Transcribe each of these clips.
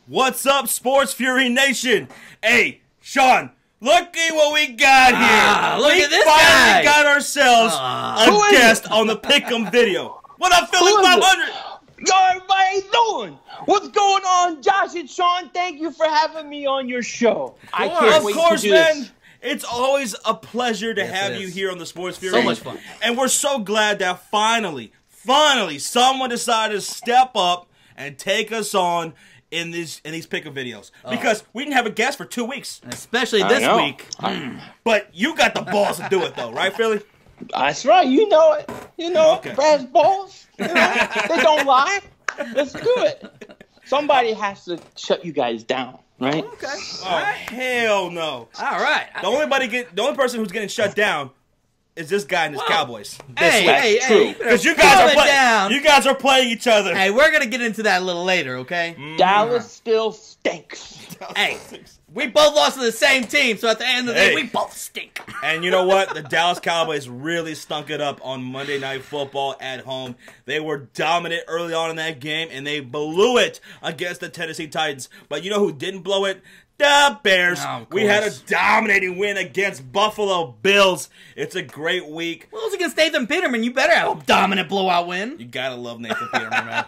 What's up, Sports Fury Nation? Hey, Shawn, look at what we got here. Look at this guy. We finally got ourselves a guest on the Pick'em video. What up, Philly.500? Yo, everybody, how you doing? What's going on, Josh and Shawn? Thank you for having me on your show. I can't wait to do this. It's always a pleasure to have you here on the Sports Fury. So much fun. And we're so glad that finally, someone decided to step up and take us on in these Pick'em videos. Because we didn't have a guest for 2 weeks. Especially this week. But you got the balls to do it, though. Right, Philly? That's right. You know it. You know it. Brass balls. You know, they don't lie. Let's do it. Somebody has to shut you guys down. Right? Okay. Oh, hell no. All right. The only person who's getting shut down is this guy and his Cowboys. Hey. Because you guys are playing each other. Hey, we're going to get into that a little later, okay? Dallas still stinks. Hey, we both lost to the same team, so at the end of the day, we both stink. And you know what? The Dallas Cowboys really stunk it up on Monday Night Football at home. They were dominant early on in that game, and they blew it against the Tennessee Titans. But you know who didn't blow it? The Bears. We had a dominating win against Buffalo Bills. It's a great week. Well, it was against Nathan Peterman. You better have a dominant blowout win. You gotta love Nathan Peterman, man.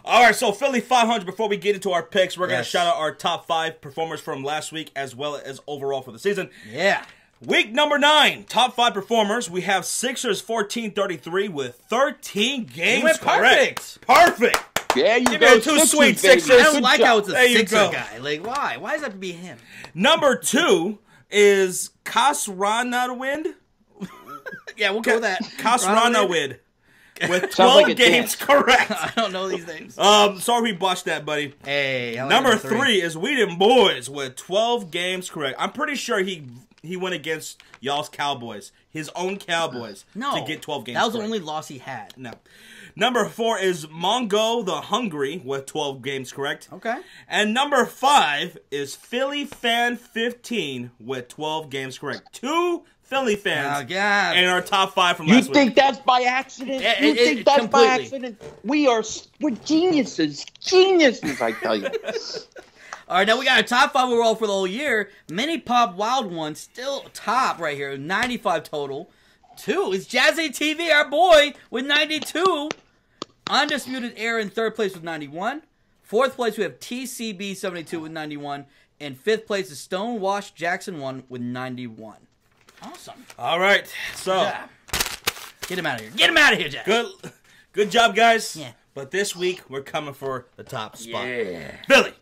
All right, so Philly.500, before we get into our picks, we're going to shout out our top 5 performers from last week as well as overall for the season. Yeah. Week number 9, top 5 performers. We have Sixers 14-33 with 13 games correct. Perfect. Yeah, you Give go. Me too sweet, Sixers. I don't like how it's a Sixer guy. Like, why? Why does that have to be him? Number 2 is Kasranawind. Yeah, we'll go with that. Kasranawind. With 12 games correct. I don't know these names. Sorry we botched that, buddy. Hey, like number 3 is We Them Boys with 12 games correct. I'm pretty sure he went against y'all's Cowboys, his own Cowboys, to get 12 games that was correct. the only loss he had. No. Number 4 is Mongo the Hungry with 12 games correct. Okay. And number 5 is Philly Fan 15 with 12 games correct. 2 Philly fans in our top 5 from last week. You think that's by accident? You think that's by accident? We're geniuses. Geniuses, I tell you. All right, now we got a top 5 overall for the whole year. Mini Pop Wild One still top right here, 95 total. 2 is Jazzy TV, our boy, with 92. Undisputed Air in 3rd place with 91. 4th place we have TCB 72 with 91. And 5th place is Stonewash Jackson 1 with 91. Awesome. All right, so get him out of here. Get him out of here, Jack. Good job, guys. Yeah. But this week we're coming for the top spot. Yeah. Philly,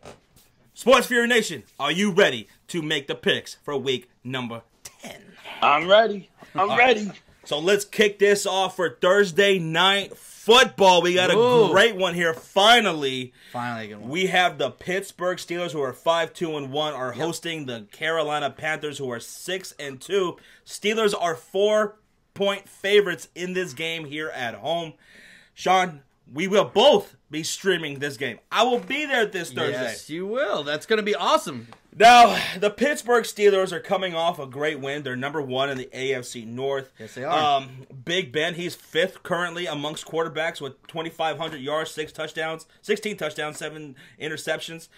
Sports Fury Nation, are you ready to make the picks for week number 10? I'm ready. I'm ready. So let's kick this off for Thursday night football. We got a great one here. Finally a good one. We have the Pittsburgh Steelers, who are 5-2-1, are hosting the Carolina Panthers, who are 6-2. Steelers are 4-point favorites in this game here at home. Shawn, we will both be streaming this game. I will be there this Thursday. Yes, you will. That's going to be awesome. Now, the Pittsburgh Steelers are coming off a great win. They're number 1 in the AFC North. Yes, they are. Big Ben, he's 5th currently amongst quarterbacks with 2,500 yards, 16 touchdowns, 7 interceptions.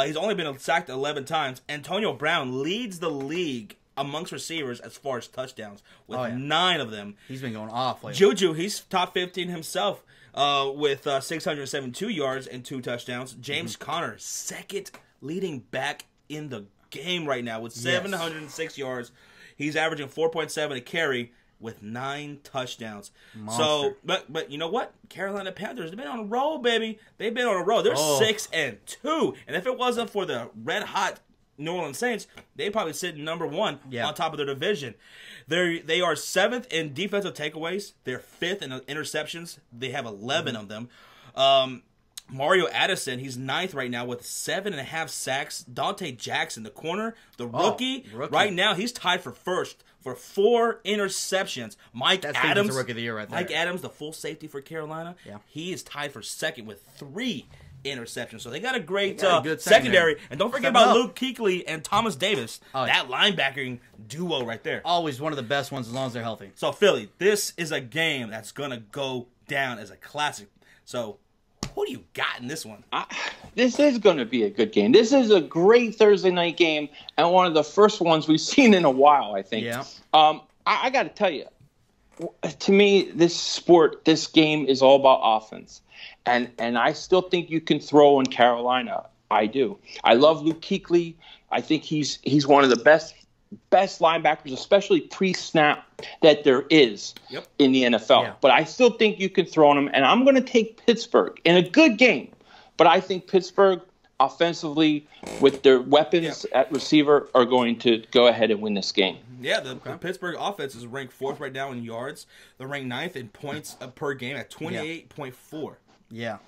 He's only been sacked 11 times. Antonio Brown leads the league amongst receivers as far as touchdowns with 9 of them. He's been going off lately. Juju, he's top 15 himself with 672 yards and 2 touchdowns. James Conner, 2nd leading back in the game right now with 706 yards. He's averaging 4.7 a carry with 9 touchdowns. Monster. So, but you know what? Carolina Panthers, they've been on a roll, baby. They've been on a roll. They're 6-2. And if it wasn't for the red-hot New Orleans Saints, they'd probably sit number 1 on top of their division. They are 7th in defensive takeaways. They're 5th in interceptions. They have 11 of them. Mario Addison, he's 9th right now with 7.5 sacks. Dante Jackson, the corner, the rookie, right now he's tied for 1st for 4 interceptions. Mike Adams, the rookie of the year right there. Mike Adams, the full safety for Carolina, he is tied for 2nd with 3 interceptions. So they got a great good secondary. And don't forget about Luke Kuechly and Thomas Davis. That linebacking duo right there. Always one of the best ones as long as they're healthy. So, Philly, this is a game that's going to go down as a classic. So, Who do you got in this one? This is going to be a good game. This is a great Thursday night game and one of the first ones we've seen in a while, I think. Yeah. I got to tell you, to me, this game is all about offense. And I still think you can throw in Carolina. I do. I love Luke Kuechly. I think he's one of the best linebackers, especially pre-snap, that there is in the NFL. Yeah. But I still think you can throw him, and I'm going to take Pittsburgh in a good game. But I think Pittsburgh, offensively, with their weapons at receiver, are going to go ahead and win this game. Yeah, the Pittsburgh offense is ranked 4th right now in yards. They're ranked 9th in points per game at 28.4. Yeah.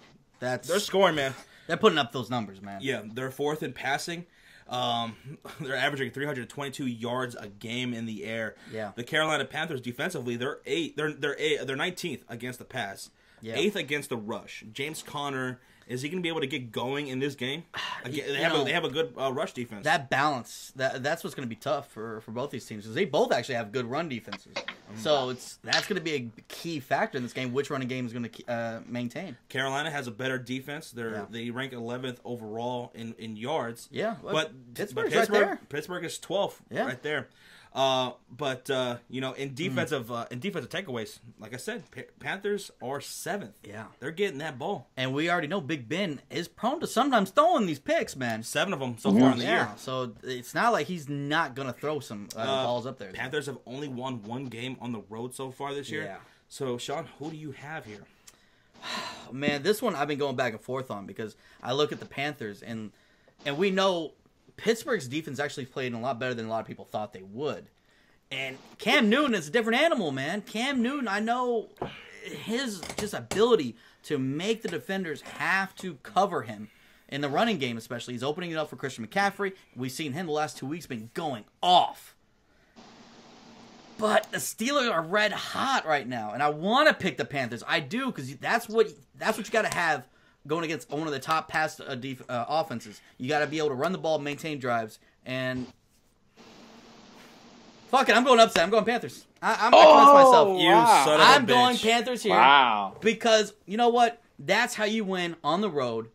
They're scoring, man. They're putting up those numbers, man. Yeah, they're 4th in passing. They're averaging 322 yards a game in the air. Yeah. The Carolina Panthers defensively, they're 19th against the pass. Yeah. 8th against the rush. James Conner, is he going to be able to get going in this game? They have a good rush defense. That balance, that's what's going to be tough for both these teams, because they both actually have good run defenses. So that's going to be a key factor in this game, which running game is going to maintain. Carolina has a better defense. They rank 11th overall in yards. Yeah, but Pittsburgh's right there. Pittsburgh is 12th right there. In defensive takeaways, like I said, Panthers are 7th. Yeah, they're getting that ball, and we already know Big Ben is prone to sometimes throwing these picks, man. 7 of them so far in the year. So it's not like he's not gonna throw some balls up there. Panthers have only won 1 game on the road so far this year. Yeah. So Shawn, who do you have here? Man, this one I've been going back and forth on, because I look at the Panthers and we know Pittsburgh's defense actually played a lot better than a lot of people thought they would. And Cam Newton is a different animal, man. Cam Newton, I know his just ability to make the defenders have to cover him in the running game, especially. He's opening it up for Christian McCaffrey. We've seen him the last 2 weeks been going off. But the Steelers are red hot right now, and I want to pick the Panthers. I do, because that's what you got to have going against one of the top pass offenses. You got to be able to run the ball, maintain drives, and fuck it, I'm going upset. I'm going Panthers. I'm going to convince myself. Wow. I'm going Panthers here. Wow. Because you know what? That's how you win on the road.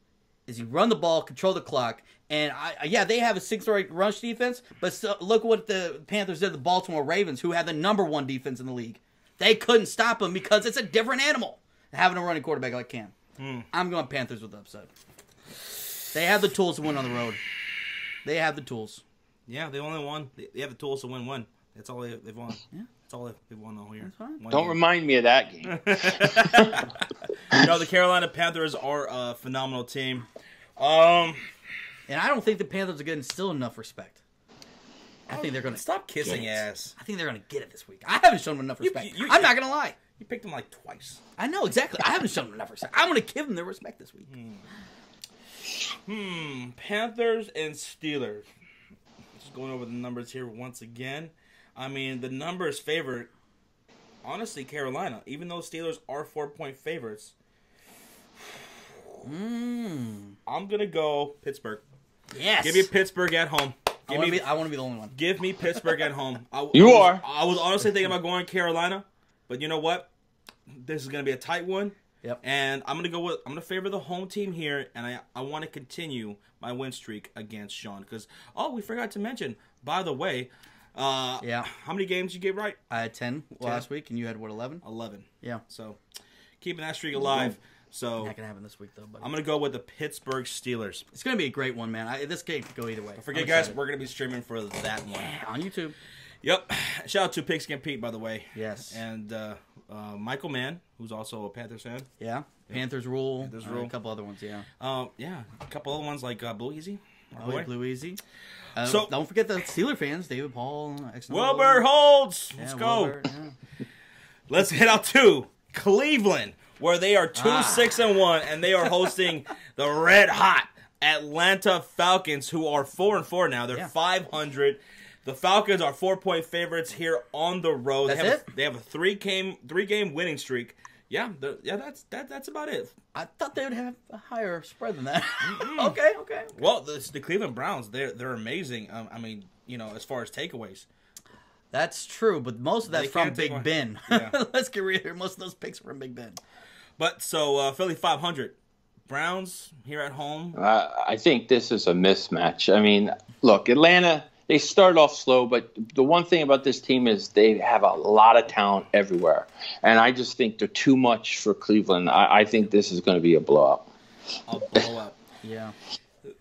Is you run the ball, control the clock, and they have a 6th rush defense. But look what the Panthers did to the Baltimore Ravens, who had the #1 defense in the league. They couldn't stop them because it's a different animal having a running quarterback like Cam. I'm going Panthers with the upset. They have the tools to win on the road. They have the tools. Yeah, they only won. They have the tools to win 1. That's all they've won. Yeah. That's all they've won all year. Don't remind me of that game. The Carolina Panthers are a phenomenal team. And I don't think the Panthers are getting still enough respect. I think they're going to stop kissing ass. I think they're going to get it this week. I haven't shown them enough respect. I'm not going to lie. You picked them like twice. I know, exactly. I haven't shown them enough respect. I'm going to give them their respect this week. Panthers and Steelers. Just going over the numbers here once again. I mean, the numbers favor, honestly, Carolina. Even though Steelers are 4-point favorites. I'm going to go Pittsburgh. Yes. Give me Pittsburgh at home. I want to be the only one. Give me Pittsburgh at home. I was honestly thinking about going Carolina, but you know what? This is going to be a tight one. Yep. And I'm going to favor the home team here, and I want to continue my win streak against Shawn. Because, we forgot to mention, by the way, how many games you get right? I had 10 last week, and you had, 11? 11. Yeah. So, keeping that streak alive. So not gonna happen this week though. Buddy. I'm gonna go with the Pittsburgh Steelers. It's gonna be a great one, man. This game could go either way. Don't forget, guys, we're gonna be streaming for that one on YouTube. Yep. Shout out to Pigskin Pete, by the way. Yes. And Michael Mann, who's also a Panthers fan. Yeah. Panthers rule. Panthers rule. A couple other ones. Yeah. A couple other ones like Blue Easy. Blue Easy. So don't forget the Steeler fans, David Paul, Wilbur Holtz. Let's go. Wilbur, Let's head out to Cleveland, where they are 2-6-1, and they are hosting the red hot Atlanta Falcons, who are 4-4 now. They're 500. The Falcons are 4-point favorites here on the road. They have a three-game winning streak. That's about it. I thought they would have a higher spread than that. Okay. Well, the Cleveland Browns, they're amazing. As far as takeaways. That's true, but most of that's from Big Ben. Yeah. Let's get real here. Most of those picks are from Big Ben. But so Philly.500 Browns here at home. I think this is a mismatch. I mean, look, Atlanta, they start off slow, but the one thing about this team is they have a lot of talent everywhere. And I just think they're too much for Cleveland. I think this is going to be a blowout. A blowout. Yeah.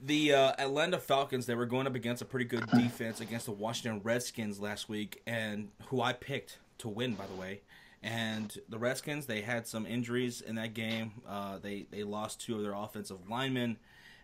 The Atlanta Falcons, they were going up against a pretty good defense against the Washington Redskins last week, and who I picked to win, by the way. And the Redskins, they had some injuries in that game. They lost 2 of their offensive linemen.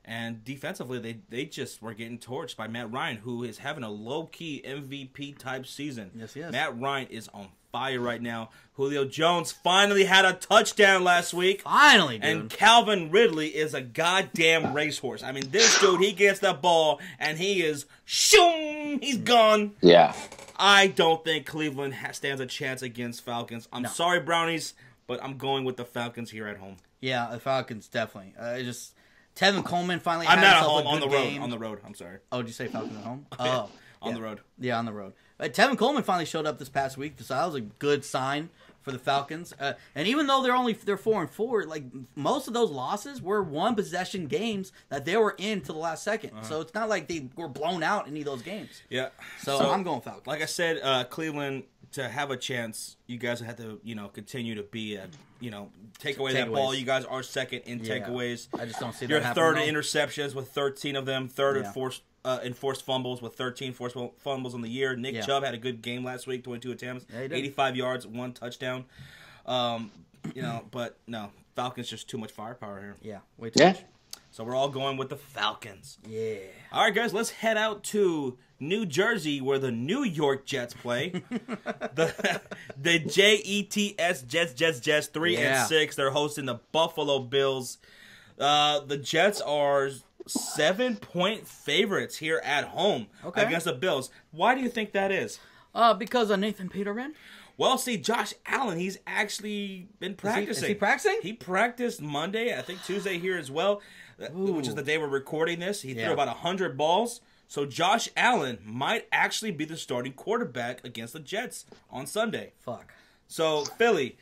And defensively, they just were getting torched by Matt Ryan, who is having a low-key MVP-type season. Yes, he is. Matt Ryan is on fire right now. Julio Jones finally had a touchdown last week. Finally, dude. And Calvin Ridley is a goddamn racehorse. I mean, this dude, he gets the ball, and he is, shoom, he's gone. Yeah. I don't think Cleveland stands a chance against Falcons. I'm sorry, Brownies, but I'm going with the Falcons here at home. Yeah, the Falcons, definitely. Tevin Coleman finally I'm had not at himself home, a on good the road. game. On the road, I'm sorry. Oh, did you say Falcons at home? On yeah. the road. Yeah, on the road. Tevin Coleman finally showed up this past week, so that was a good sign for the Falcons. And even though they're 4-4, like most of those losses were 1-possession games that they were in to the last second. So it's not like they were blown out in any of those games. Yeah. So I'm going Falcons. Like I said, Cleveland, to have a chance, you guys have to, continue to be, take away that ball. You guys are second in takeaways. I just don't see that You're happening. third in interceptions with 13 of them. Third in forced fumbles with 13 forced fumbles on the year. Nick Chubb had a good game last week, 22 attempts, 85 yards, 1 touchdown. But no, Falcons just too much firepower here. Yeah, way too much. So we're all going with the Falcons. Yeah. All right, guys, let's head out to New Jersey, where the New York Jets play. the Jets, Jets, 3-6. They're hosting the Buffalo Bills. The Jets are 7-point favorites here at home against the Bills. Why do you think that is? Because of Nathan Peterman. Well, see, Josh Allen, he's actually been practicing. Is he practicing? He practiced Monday, I think Tuesday here as well, which is the day we're recording this. He threw about 100 balls. So Josh Allen might actually be the starting quarterback against the Jets on Sunday. Fuck. So, Philly,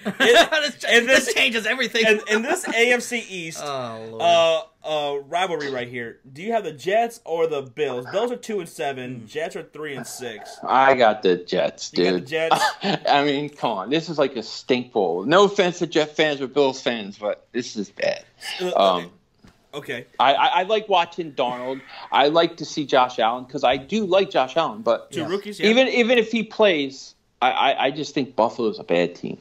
this changes everything. In this AFC East rivalry right here, do you have the Jets or the Bills? Bills are 2-7. Jets are 3-6. I got the Jets, dude. You got the Jets? I mean, come on. This is like a stink bowl. No offense to Jet fans or Bills fans, but this is bad. Okay. I like watching Darnold. I like to see Josh Allen because I do like Josh Allen. But Two rookies, even if he plays, I just think Buffalo's a bad team.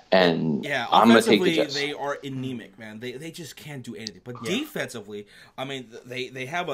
And I'm going to take the Jets. They are anemic, man. They just can't do anything. But defensively, I mean, they have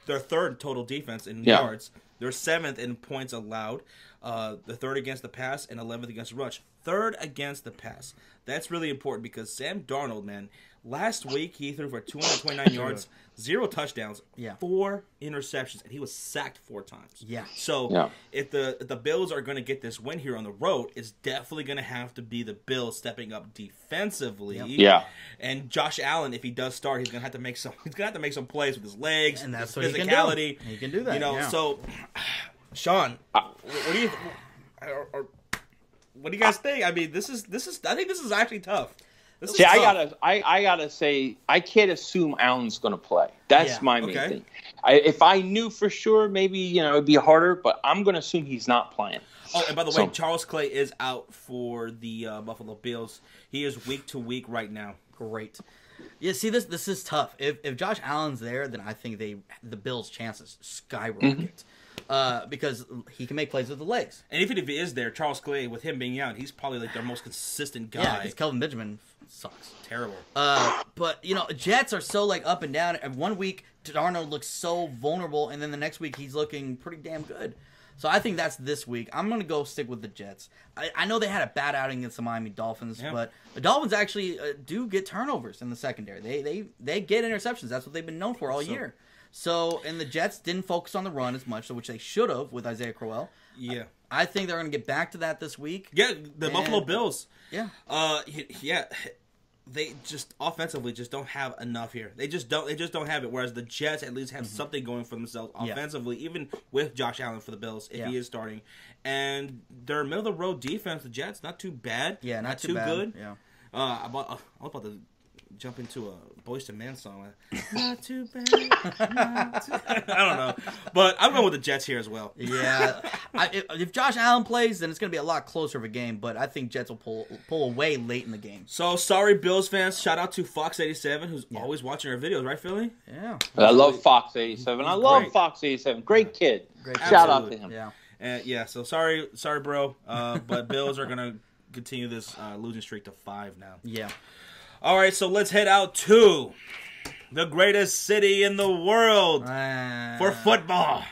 their third total defense in yards. They're 7th in points allowed. The third against the pass and 11th against the rush. Third against the pass. That's really important because Sam Darnold, man, last week he threw for 229 yards, 0 touchdowns, 4 interceptions, and he was sacked 4 times. Yeah. So if the Bills are going to get this win here on the road, it's definitely going to have to be the Bills stepping up defensively. Yeah. And Josh Allen, if he does start, he's going to have to make some plays with his legs, and that's his what physicality. He can do that. So Shawn, what do you? What do you guys think? I mean, I think this is actually tough. See, I gotta say, I can't assume Allen's gonna play. That's my main thing. If I knew for sure, maybe it'd be harder. But I'm gonna assume he's not playing. Oh, and by the way, Charles Clay is out for the Buffalo Bills. He is week to week right now. Great. Yeah, see, this is tough. If Josh Allen's there, then I think the Bills' chances skyrocket. Because he can make plays with the legs. And even if he is there, Charles Clay, with him being out, he's probably like their most consistent guy. Yeah, because Kelvin Benjamin sucks. Terrible. But, Jets are so, up and down. And one week, Darnold looks so vulnerable, and then the next week, he's looking pretty damn good. So I think that's this week. I'm going to go stick with the Jets. I know they had a bad outing against the Miami Dolphins, but the Dolphins actually do get turnovers in the secondary. They get interceptions. That's what they've been known for all year. So, and the Jets didn't focus on the run as much, which they should have with Isaiah Crowell. Yeah. I think they're going to get back to that this week. Yeah, the Buffalo Bills. Yeah. They just offensively just don't have enough here. They just don't have it. Whereas the Jets at least have something going for themselves offensively, even with Josh Allen for the Bills if he is starting. And their middle of the road defense, the Jets, not too bad. Yeah, not too bad. good. Yeah. I was about to jump into a Boyz II Men song. Not too bad. I don't know. But I'm going with the Jets here as well. Yeah. If Josh Allen plays, then it's going to be a lot closer of a game. But I think Jets will pull away late in the game. So, sorry, Bills fans. Shout out to Fox87, who's always watching our videos. Right, Philly? Yeah. I love Fox87. I love Fox87. Great kid. Shout out to him. Yeah. So, sorry, bro. But Bills are going to continue this losing streak to 5 now. Yeah. All right, so let's head out to the greatest city in the world for football.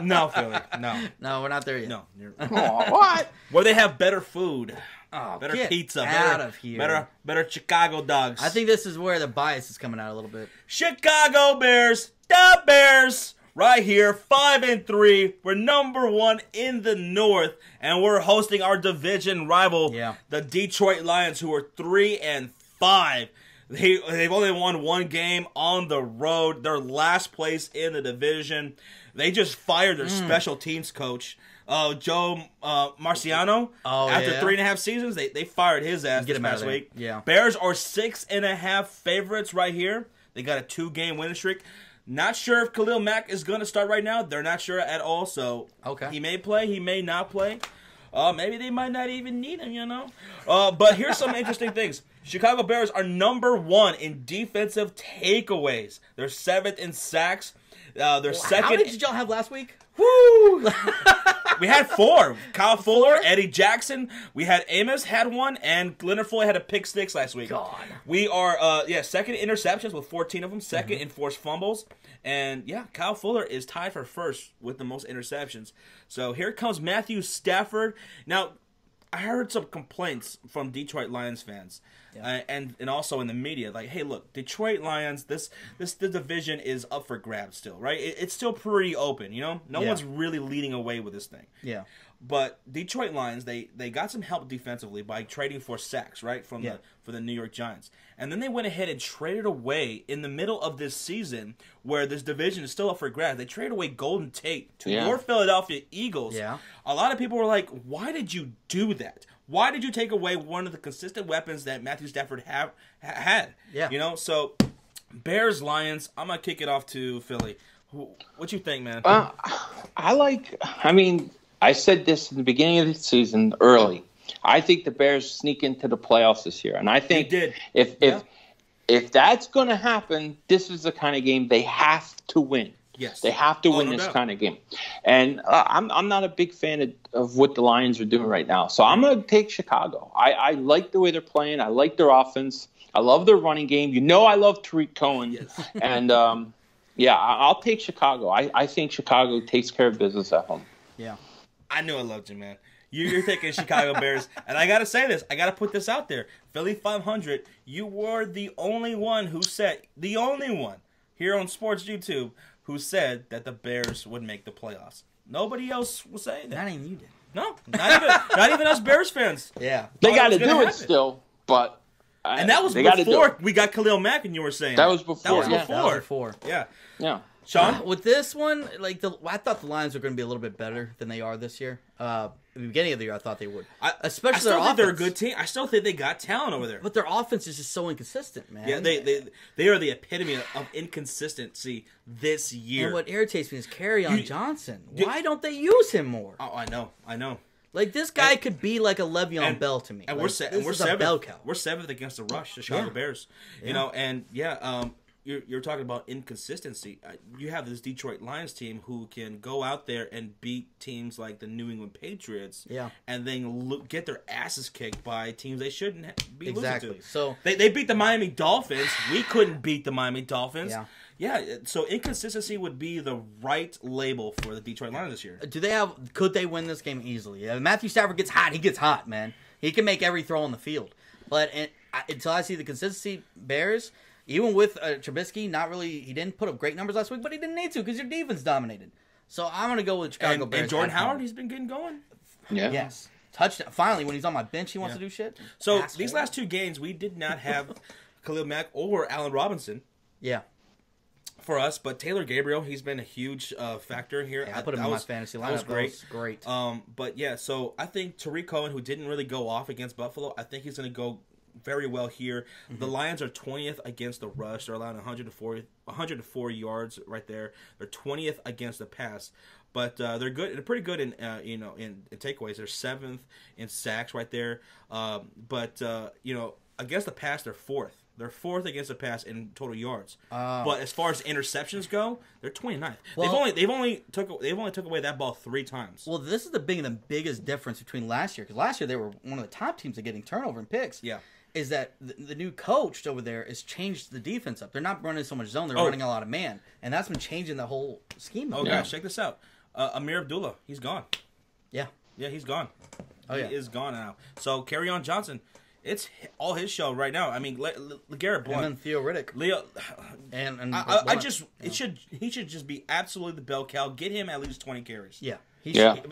No, Philly, no. No, we're not there yet. No. What? Where they have better food, better pizza, out of here. better Chicago dogs. I think this is where the bias is coming out a little bit. Chicago Bears, the Bears. Right here, 5-3. We're number 1 in the North, and we're hosting our division rival, the Detroit Lions, who are 3-5. They've only won 1 game on the road. They're last place in the division. They just fired their special teams coach, Joe Marciano. After 3.5 seasons, they fired his ass this past week. Yeah. Bears are 6.5 favorites right here. They got a 2-game winning streak. Not sure if Khalil Mack is going to start right now. They're not sure at all, so he may play, he may not play. Maybe they might not even need him, you know. But here's some interesting things. Chicago Bears are number 1 in defensive takeaways. They're 7th in sacks. They're second. How many did y'all have last week? Woo! We had 4. Kyle Fuller, Eddie Jackson. We had Amos had 1, and Leonard Floyd had a pick 6 last week. God. We are second in interceptions with 14 of them, second in forced fumbles, and Kyle Fuller is tied for first with the most interceptions. So here comes Matthew Stafford. Now, I heard some complaints from Detroit Lions fans. And also in the media, like, hey, look, Detroit Lions, the division is up for grabs still, right? It's still pretty open, you know? No one's really leading away with this thing. Yeah. But Detroit Lions, they got some help defensively by trading for sacks, right, for the New York Giants. And then they went ahead and traded away in the middle of this season where this division is still up for grabs. They traded away Golden Tate to your Philadelphia Eagles. Yeah. A lot of people were like, why did you do that? Why did you take away one of the consistent weapons that Matthew Stafford had? Yeah. You know, so Bears, Lions, I'm going to kick it off to Philly. What you think, man? I said this in the beginning of the season early. I think the Bears sneak into the playoffs this year. And I think if that's going to happen, this is the kind of game they have to win. Yes. They have to win this kind of game. And I'm not a big fan of what the Lions are doing right now. So I'm going to take Chicago. I like the way they're playing. I like their offense. I love their running game. You know I love Tariq Cohen. Yes. And, I'll take Chicago. I think Chicago takes care of business at home. Yeah. I knew I loved you, man. You're taking Chicago Bears. And I got to say this. I got to put this out there. Philly.500, you were the only one here on Sports YouTube who said that the Bears would make the playoffs. Nobody else was saying that. Not even you did. No, not even us Bears fans. Yeah. They got to do it still, but... And that was before we got Khalil Mack, and you were saying that was before. That was before. Yeah. Shawn? With this one, I thought the Lions were going to be a little bit better than they are this year. At the beginning of the year, I thought they would. Especially I still their think offense. they're a good team. I still think they got talent over there. But their offense is just so inconsistent, man. Yeah, they are the epitome of inconsistency this year. And what irritates me is Kerryon Johnson. Why don't they use him more? Oh, I know. Like, this guy could be like a Le'Veon Bell to me. And we're seventh. We're 7th against the rush, the Chicago Bears. You know, and you're talking about inconsistency. You have this Detroit Lions team who can go out there and beat teams like the New England Patriots. Yeah. And then get their asses kicked by teams they shouldn't be losing to. So they beat the Miami Dolphins. We couldn't beat the Miami Dolphins. Yeah. Yeah, so inconsistency would be the right label for the Detroit Lions this year. Could they win this game easily? Matthew Stafford gets hot. He gets hot, man. He can make every throw on the field. But until I see the consistency, Bears, even with Trubisky, he didn't put up great numbers last week, but he didn't need to because your defense dominated. So I'm going to go with Chicago Bears. And Jordan Howard, he's been getting going. Yeah. Yes. Touchdown. Finally, when he's on my bench, he wants to do shit. So these last 2 games, we did not have Khalil Mack or Allen Robinson. Yeah. for us, but Taylor Gabriel, he's been a huge factor here. Yeah, I put him in my fantasy lineup. That was great. Great. But yeah, so I think Tariq Cohen, who didn't really go off against Buffalo, I think he's going to go very well here. The Lions are 20th against the rush. They're allowing 104 yards right there. They're 20th against the pass. But they're good. They're pretty good in in takeaways. They're 7th in sacks right there. But against the pass, they're 4th. They're 4th against the pass in total yards. But as far as interceptions go, they're 29th. Well, they've only took away that ball 3 times. Well, this is the biggest difference between last year, because last year they were one of the top teams at getting turnover and picks. Yeah. Is that the new coach over there has changed the defense up. They're not running so much zone. They're running a lot of man. And that's been changing the whole scheme. Oh, gosh, check this out. Amir Abdullah, he's gone. Yeah. Yeah, he's gone. Oh, yeah. He is gone now. So, Kerryon Johnson, it's all his show right now. I mean, LeGarrette Blount. And then Theo Riddick. He should just be absolutely the bell cow. Get him at least 20 carries. Yeah.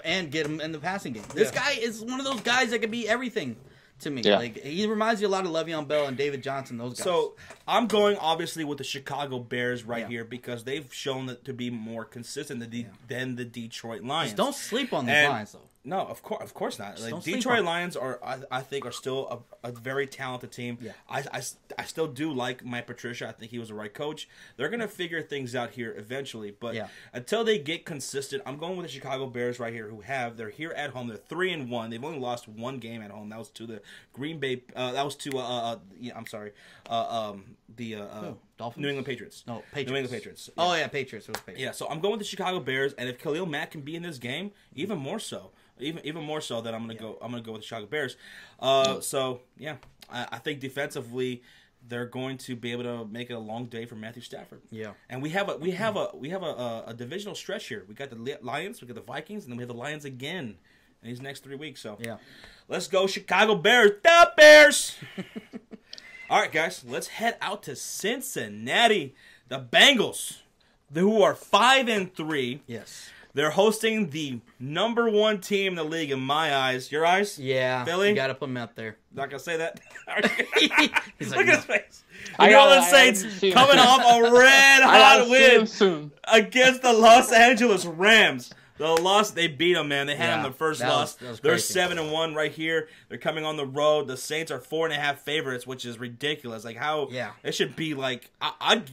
And get him in the passing game. This guy is one of those guys that can be everything to me. Yeah. Like, he reminds you a lot of Le'Veon Bell and David Johnson, those guys. So, I'm going, obviously, with the Chicago Bears here because they've shown to be more consistent than the Detroit Lions. Just don't sleep on these Lions, though. No, of course not. Like, Detroit Lions I think, are still a very talented team. Yeah. I still do like Mike Patricia. I think he was the right coach. They're gonna figure things out here eventually, but until they get consistent, I'm going with the Chicago Bears right here. They're here at home. They're 3-1. They've only lost 1 game at home. That was to the Green Bay. That was to I'm sorry. Dolphins? New England Patriots. No, Patriots. New England Patriots. Yeah. Oh yeah, Patriots. It was Patriots. Yeah, so I'm going with the Chicago Bears, and if Khalil Mack can be in this game, even more so. Even more so that I'm gonna go with the Chicago Bears. So yeah, I think defensively they're going to be able to make it a long day for Matthew Stafford. Yeah, and we have a divisional stretch here. We got the Lions, we got the Vikings, and then we have the Lions again in these next 3 weeks. So yeah, let's go Chicago Bears, the Bears. All right, guys, let's head out to Cincinnati. The Bengals, who are 5-3. Yes. They're hosting the number 1 team in the league in my eyes. Your eyes? Yeah. Philly? You got to put them out there. Not going to say that. Look at his face. New Orleans Saints coming off a red-hot win against the Los Angeles Rams. They beat them, man. They had them the first loss. They're 7-1 right here. They're coming on the road. The Saints are 4.5 favorites, which is ridiculous. Like how it should be like.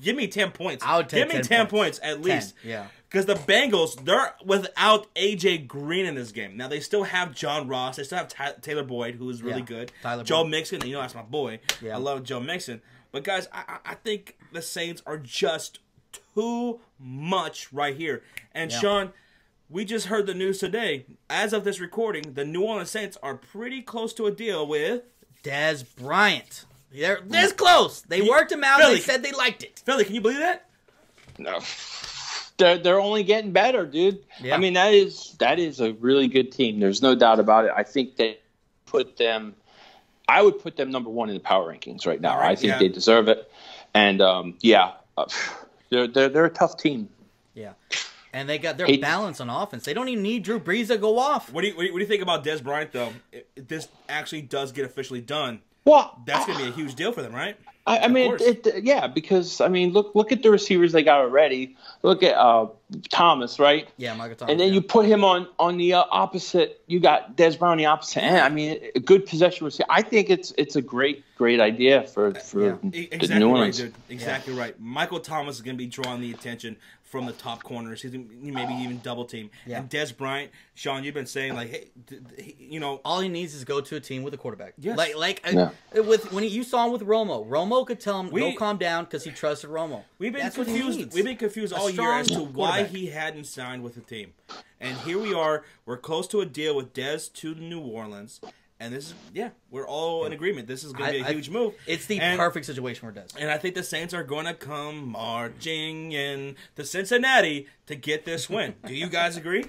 Give me 10 points. Give me 10 points at least. Yeah. Because the Bengals, they're without A.J. Green in this game. Now, they still have John Ross. They still have Taylor Boyd, who is really good. Joe Mixon, that's my boy. Yeah. I love Joe Mixon. But, guys, I think the Saints are just too much right here. And, Shawn, we just heard the news today. As of this recording, the New Orleans Saints are pretty close to a deal with Dez Bryant. They're this close. They worked him out. They said they liked it. Philly, can you believe that? No. They're only getting better, dude. Yeah. I mean, that is a really good team. There's no doubt about it. I think they I would put them number 1 in the power rankings right now. Right, I think they deserve it. And they're a tough team. Yeah. And they got their balance on offense. They don't even need Drew Brees to go off. What do you think about Dez Bryant, though? If this actually does get officially done, that's going to be a huge deal for them, right? I mean, because I mean, look at the receivers they got already. Look at Thomas, right? Yeah, Michael Thomas. And then you put him on the opposite. You got Dez Bryant on the opposite end. I mean, a good possession receiver. I think it's a great idea for the New Orleans. Right, dude. Exactly right. Michael Thomas is going to be drawing the attention from the top corners. He's maybe even double team. Yeah. And Dez Bryant, Shawn, you've been saying like, hey, all he needs is to go to a team with a quarterback. Yes. When you saw him with Romo. Romo could tell him go calm down because he trusted Romo. We've been confused all year as to why he hadn't signed with the team, and here we are. We're close to a deal with Dez to New Orleans. And this is, we're all in agreement. This is going to be a huge move. It's the perfect situation for Dez. And I think the Saints are going to come marching in to Cincinnati to get this win. Do you guys agree?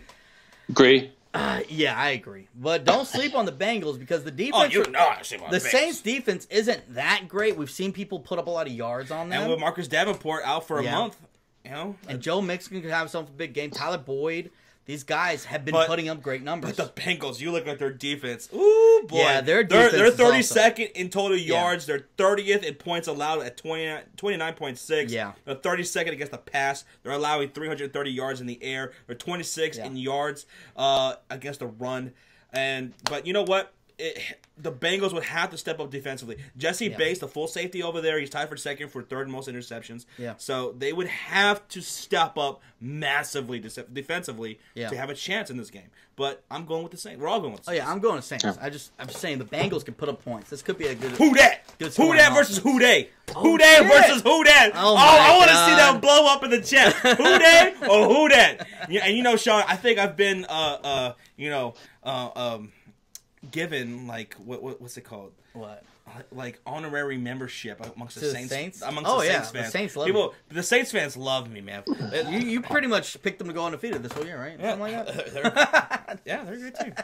Agree. Yeah, I agree. But don't sleep on the Bengals because the defense. The Saints' defense isn't that great. We've seen people put up a lot of yards on them. And with Marcus Davenport out for a month, And Joe Mixon could have himself a big game. Tyler Boyd. These guys have been putting up great numbers. But the Bengals, you look at their defense. Ooh, boy. Yeah, their defense they're 32nd also in total yards. They're 30th in points allowed at 29.6. Yeah. They're 32nd against the pass. They're allowing 330 yards in the air. They're 26 in yards against the run. But you know what? The Bengals would have to step up defensively. Jesse Bates, the full safety over there, he's tied for second for third most interceptions. Yeah. So they would have to step up massively defensively to have a chance in this game. But I'm going with the Saints. We're all going with the Saints. Oh, yeah, I'm going with Saints. I'm just saying the Bengals can put up points. This could be a good... Who dat? Who dat versus who dey? Who dat versus who dat? Oh, I want to see that blow up in the chat. Who dat or who dat? And you know, Shawn, I think I've been, given what's it called? What? Like honorary membership amongst the Saints. Amongst the Saints fans. The Saints love people. The Saints fans love me, man. You pretty much picked them to go undefeated this whole year, right? Yeah. Something like that. They're a good team.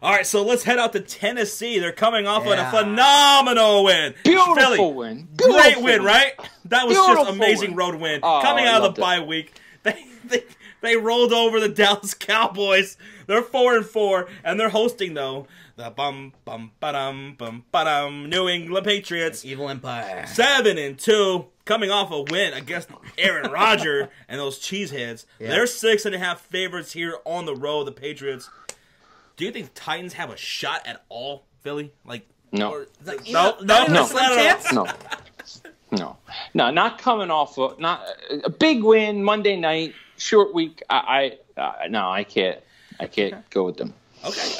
All right, so let's head out to Tennessee. They're coming off on a phenomenal win. Beautiful win. Great win, right? That was just amazing road win. Coming out of the bye week, they rolled over the Dallas Cowboys. They're 4-4, and they're hosting though the New England Patriots. Evil Empire. 7-2, coming off a win against Aaron Rodgers and those cheeseheads. Yeah. They're 6.5 favorites here on the road. The Patriots. Do you think the Titans have a shot at all, Philly? No. No, not coming off a big win Monday night, short week. I can't go with them. Okay.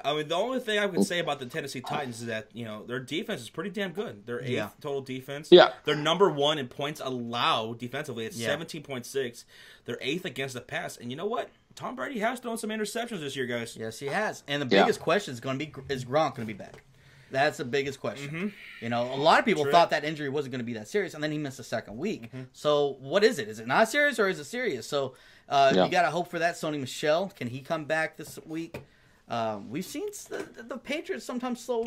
I mean, the only thing I can say about the Tennessee Titans is that their defense is pretty damn good. They're 8th total defense. Yeah. They're number 1 in points allowed defensively. It's 17.6. They're 8th against the pass. And you know what? Tom Brady has thrown some interceptions this year, guys. Yes, he has. And the biggest question is is Gronk going to be back? That's the biggest question. Mm-hmm. A lot of people thought that injury wasn't going to be that serious, and then he missed the second week. Mm-hmm. So what is it? Is it not serious or is it serious? So you got to hope for that. Sony Michel, can he come back this week? We've seen the Patriots sometimes slow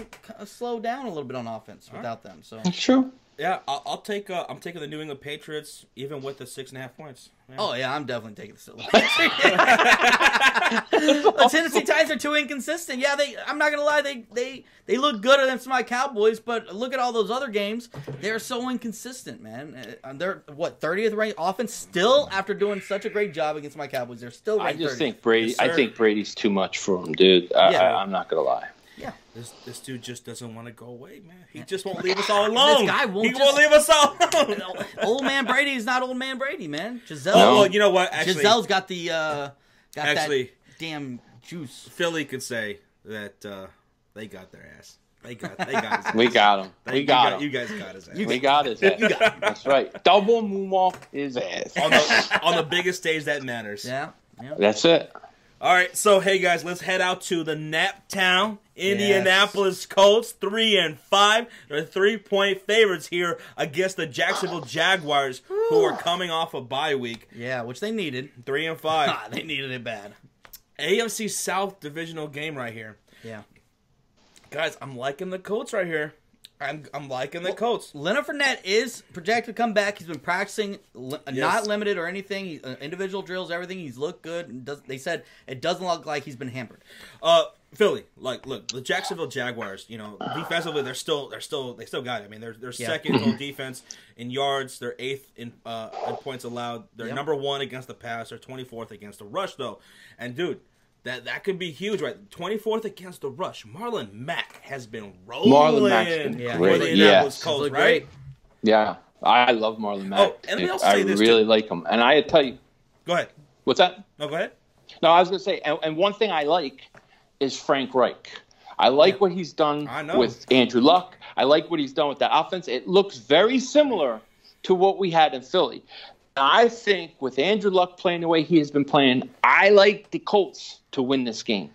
down a little bit on offense without them. So that's true. Yeah, I'm taking the New England Patriots even with the 6.5 points. Yeah. Oh yeah, I'm definitely taking the Steelers. The Tennessee Titans are too inconsistent. Yeah, I'm not gonna lie, they look good against my Cowboys, but look at all those other games. They're so inconsistent, man. They're 30th ranked offense still after doing such a great job against my Cowboys. They're still ranked 30th. think Brady. Yes, I think Brady's too much for him, dude. I'm not gonna lie. Yeah, this dude just doesn't want to go away, man. He just won't leave us all alone. This guy won't leave us all alone. Old man Brady is not old man Brady, man. Giselle. Oh, well, you know what? Actually, Giselle's got that damn juice. Philly could say that they got their ass. They got his ass. We got him. We got him. You guys got his ass. We got his ass. That's right. Double moonwalk his ass on the biggest stage that matters. Yeah. That's it. All right, so hey guys, let's head out to the Naptown Indianapolis Colts, 3-5. They're 3-point favorites here against the Jacksonville Jaguars, who are coming off a bye week. Yeah, which they needed. 3-5. They needed it bad. AFC South divisional game right here. Yeah, guys, I'm liking the Colts right here. I'm liking the Colts. Leonard Fournette is projected to come back. He's been practicing, not limited or anything. Individual drills, everything. He's looked good. They said it doesn't look like he's been hampered. Philly, look, the Jacksonville Jaguars. Defensively, they still got it. I mean, they're second total defense in yards. They're 8th in points allowed. They're number 1 against the pass. They're 24th against the rush, though. And dude. That could be huge, right? 24th against the rush. Marlon Mack has been rolling. Marlon Mack's been great. For the Indianapolis Colts, right? Yeah, I love Marlon Mack. Oh, and let me also say this. I really like him. And I tell you. Go ahead. What's that? No, go ahead. No, I was going to say, and one thing I like is Frank Reich. I like what he's done with Andrew Luck. I like what he's done with that offense. It looks very similar to what we had in Philly. I think with Andrew Luck playing the way he has been playing, I like the Colts to win this game.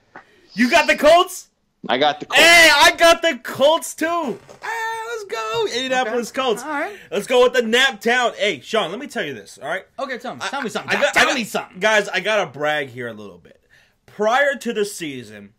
You got the Colts? I got the Colts. Hey, I got the Colts too. Let's go, Indianapolis Colts. All right. Let's go with the Naptown. Hey, Shawn, let me tell you this, all right? Okay, tell me something. Tell me something. Guys, I got to brag here a little bit. Prior to the season,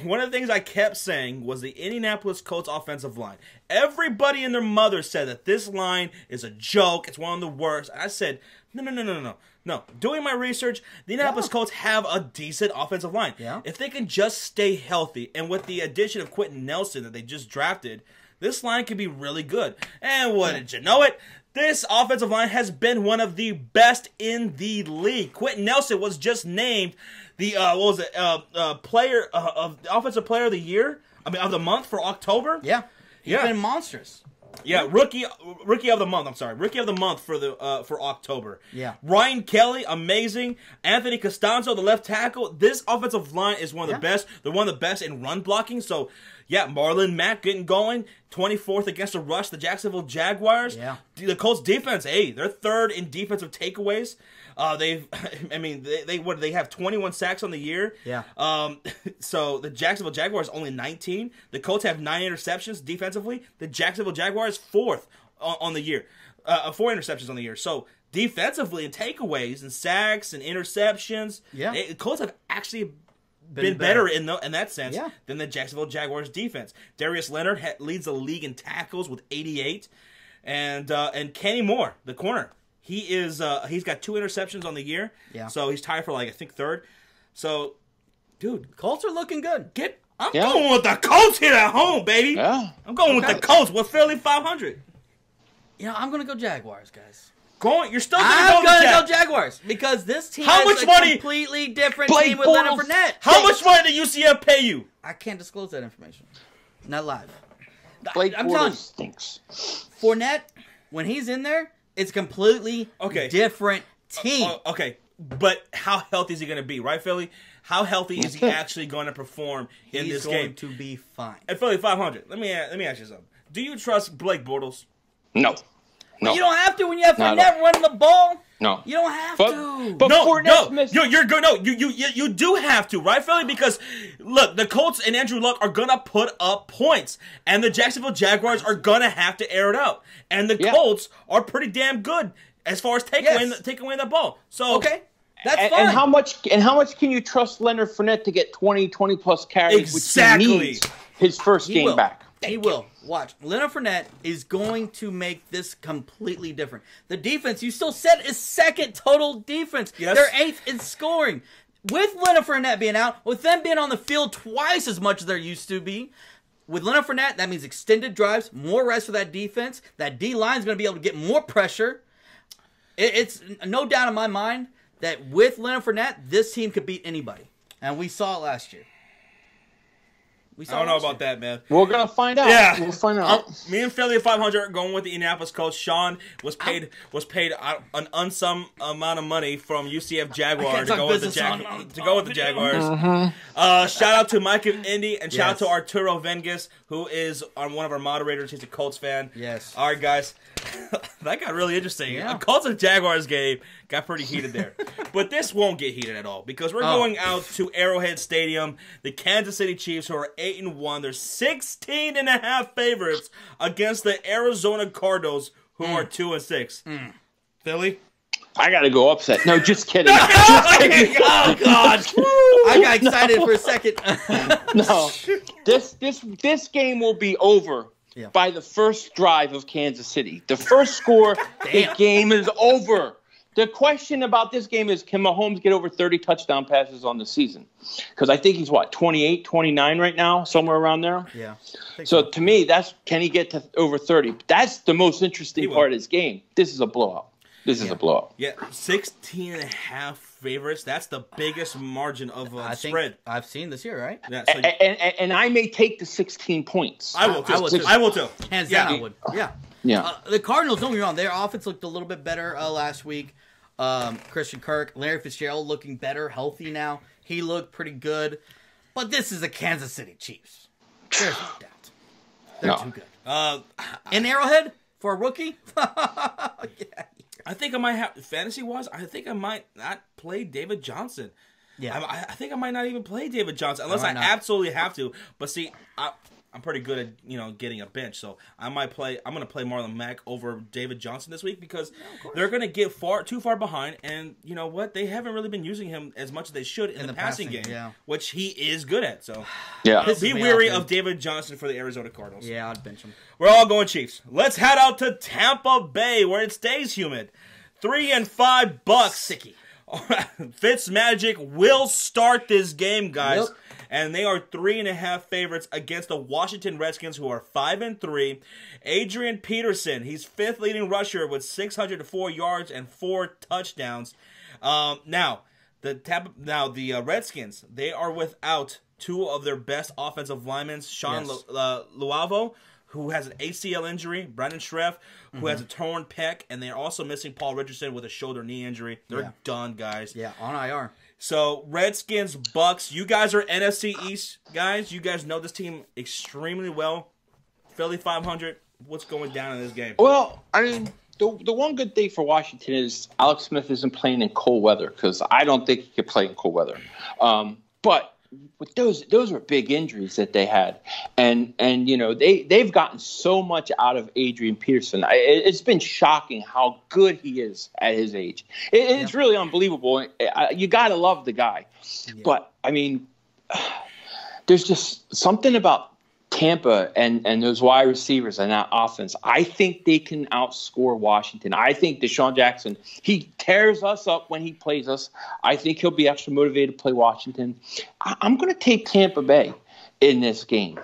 One of the things I kept saying was the Indianapolis Colts offensive line. Everybody and their mother said that this line is a joke. It's one of the worst. I said, no. Doing my research, the Indianapolis Colts have a decent offensive line. Yeah. If they can just stay healthy, and with the addition of Quentin Nelson that they just drafted, this line could be really good. And wouldn't you know it? This offensive line has been one of the best in the league. Quentin Nelson was just named the offensive player of the year. Of the month for October. Yeah, he's been monstrous. Yeah, rookie of the month. I'm sorry, rookie of the month for October. Yeah, Ryan Kelly, amazing. Anthony Costanzo, the left tackle. This offensive line is one of the best. They're one of the best in run blocking. So, yeah, Marlon Mack getting going. 24th against the rush. The Jacksonville Jaguars. Yeah, the Colts defense. Hey, they're third in defensive takeaways. They have 21 sacks on the year. Yeah. So the Jacksonville Jaguars only 19. The Colts have 9 interceptions defensively. The Jacksonville Jaguars 4th on the year. 4 interceptions on the year. So defensively and takeaways and sacks and interceptions, the Colts have actually been better in that sense than the Jacksonville Jaguars defense. Darius Leonard leads the league in tackles with 88, and Kenny Moore, the corner. He's got 2 interceptions on the year. Yeah. So he's tied for I think 3rd. So, dude, Colts are looking good. I'm going with the Colts here at home, baby. Yeah. I'm going with the Colts with Philly.500. I'm gonna go Jaguars, guys. You're still gonna go Jaguars because this team has a completely different team with Leonard Fournette. How much money did UCF pay you? I can't disclose that information. Not live. Blake Bortles stinks. Fournette, when he's in there, it's completely different team. Okay, but how healthy is he going to be, right, Philly? How healthy is he actually going to perform in this game? He's going to be fine. At Philly.500, let me ask you something. Do you trust Blake Bortles? No. You don't have to when you have Fournette running the ball. No. You don't have to. But you're good. No, you do have to, right, Philly? Because look, the Colts and Andrew Luck are gonna put up points, and the Jacksonville Jaguars are gonna have to air it out, and the Colts are pretty damn good as far as taking away the ball. So that's fine. And how much can you trust Leonard Fournette to get 20 plus carries? Exactly. Which he needs his first game back. He will. Watch. Leonard Fournette is going to make this completely different. The defense, you still said, is 2nd total defense. Yes. They're 8th in scoring. With Leonard Fournette being out, with them being on the field twice as much as they're used to be, with Leonard Fournette, that means extended drives, more rest for that defense. That D-line is going to be able to get more pressure. It's no doubt in my mind that with Leonard Fournette, this team could beat anybody. And we saw it last year. I don't know about that, man. We're going to find out. Yeah. We'll find out. Me and Philly.500 are going with the Indianapolis Colts. Shawn was paid an unsum amount of money from UCF Jaguar to go with the Jaguars. Mm-hmm. Shout out to Mike of Indy, and shout out to Arturo Vengas, who is one of our moderators. He's a Colts fan. Yes. All right, guys. That got really interesting. Yeah. The Colts and Jaguars game got pretty heated there. But this won't get heated at all because we're going out to Arrowhead Stadium. The Kansas City Chiefs, who are 8-1, they're 16.5 favorites against the Arizona Cardinals, who are 2-6. Philly? I got to go upset. No, just kidding. Oh, God. I got excited for a second. No. This game will be over by the first drive of Kansas City. The first score, the game is over. The question about this game is, can Mahomes get over 30 touchdown passes on the season? Because I think he's, 28, 29 right now, somewhere around there? Yeah. So to me, can he get to over 30? That's the most interesting part of this game. This is a blowout. This is a blowout. Yeah, 16.5 favorites. That's the biggest margin of spread I've seen this year, right? Yeah, so and I may take the 16 points. I will too. I will too. Hands down, I would. Yeah. The Cardinals, don't get me wrong, their offense looked a little bit better last week. Christian Kirk, Larry Fitzgerald looking better, healthy now. He looked pretty good. But this is the Kansas City Chiefs. There's no doubt. They're too good. In Arrowhead for a rookie? I think I might have, fantasy-wise, I think I might not play David Johnson. Yeah. I think I might not even play David Johnson unless I absolutely have to. But see, I'm pretty good at getting a bench. So I'm going to play Marlon Mack over David Johnson this week because they're going to get too far behind. And you know what? They haven't really been using him as much as they should in the passing game, which he is good at. So be weary of David Johnson for the Arizona Cardinals. Yeah, I'd bench him. We're all going Chiefs. Let's head out to Tampa Bay where it stays humid. 3-5 Bucks. Sicky. Fitzmagic will start this game, guys. Yep. And they are 3.5 favorites against the Washington Redskins, who are 5-3. Adrian Peterson, he's 5th leading rusher with 604 yards and 4 touchdowns. Now the Redskins, they are without 2 of their best offensive linemen, Shawn Luavo, who has an ACL injury, Brandon Schreff, who has a torn pec, and they're also missing Paul Richardson with a shoulder-knee injury. They're done, guys. Yeah, on IR. So, Redskins, Bucks, you guys are NFC East guys. You guys know this team extremely well. Philly.500, what's going down in this game? Well, I mean, the one good thing for Washington is Alex Smith isn't playing in cold weather because I don't think he could play in cold weather. But with those were big injuries that they had, and they've gotten so much out of Adrian Peterson. It's been shocking how good he is at his age. It's really unbelievable. You gotta love the guy, but I mean, there's just something about Tampa and those wide receivers and that offense. I think they can outscore Washington. I think Deshaun Jackson, he tears us up when he plays us. I think he'll be extra motivated to play Washington. I'm going to take Tampa Bay in this game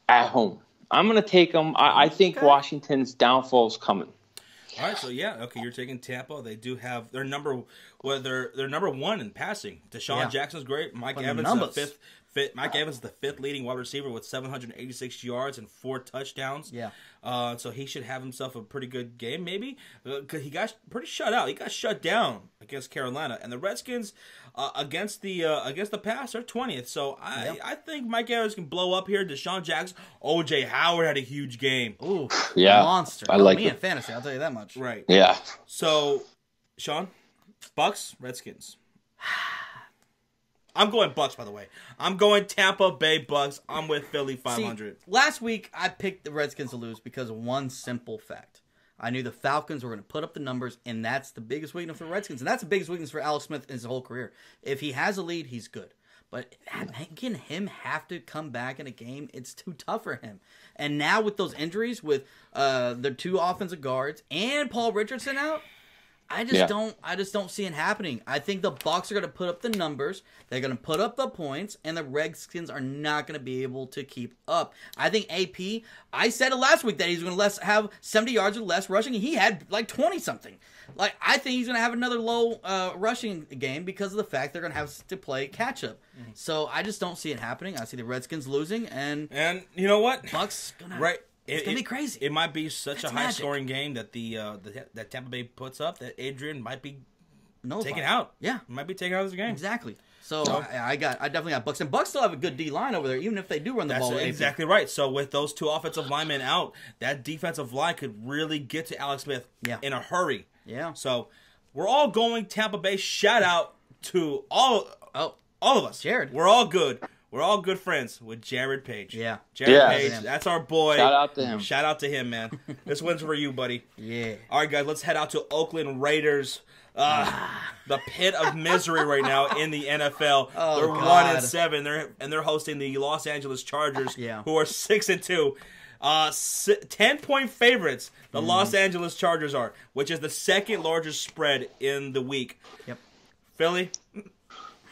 at home. I'm going to take them. I think Washington's downfall is coming. All right, so you're taking Tampa. They do have they're number one in passing. Deshaun Jackson's great. Mike Evans is Mike Evans is the 5th leading wide receiver with 786 yards and 4 touchdowns. Yeah. So he should have himself a pretty good game, maybe. Because he got pretty shut out. He got shut down against Carolina, and the Redskins against the pass are 20th. So I think Mike Evans can blow up here. Deshaun Jackson, O.J. Howard had a huge game. Ooh, yeah, monster. I like me it. in fantasy. I'll tell you that much. Right. Yeah. So, Shawn, Bucks, Redskins. I'm going Bucks, by the way. I'm going Tampa Bay Bucks. I'm with Philly.500. See, last week, I picked the Redskins to lose because of one simple fact. I knew the Falcons were going to put up the numbers, and that's the biggest weakness for the Redskins. And that's the biggest weakness for Alex Smith in his whole career. If he has a lead, he's good. But making him have to come back in a game, it's too tough for him. And now with those injuries, with the 2 offensive guards and Paul Richardson out, I just don't see it happening. I think the Bucs are going to put up the numbers. They're going to put up the points, and the Redskins are not going to be able to keep up. I think AP, I said it last week that he's going to have 70 yards or less rushing, and he had like 20-something. Like, I think he's going to have another low rushing game because of the fact they're going to have to play catch-up. Mm-hmm. So I just don't see it happening. I see the Redskins losing, and you know what? Bucs going to... Right. It's going to be crazy. It might be such a high-scoring game that that Tampa Bay puts up that Adrian might be taken out. Yeah. Might be taken out of this game. Exactly. So I definitely got Bucs. And Bucs still have a good D-line over there, even if they do run the ball. That's exactly right. So with those 2 offensive linemen out, that defensive line could really get to Alex Smith in a hurry. Yeah. So we're all going Tampa Bay. Shout out to all of us. Jared. We're all good. We're all good friends with Jared Page. Yeah. Jared Page, that's our boy. Shout out to him. Shout out to him, man. This one's for you, buddy. Yeah. All right, guys, let's head out to Oakland Raiders. The pit of misery right now in the NFL. They're 1-7. They're hosting the Los Angeles Chargers, who are 6-2. 10-point favorites. The Los Angeles Chargers are, which is the 2nd largest spread in the week. Yep. Philly.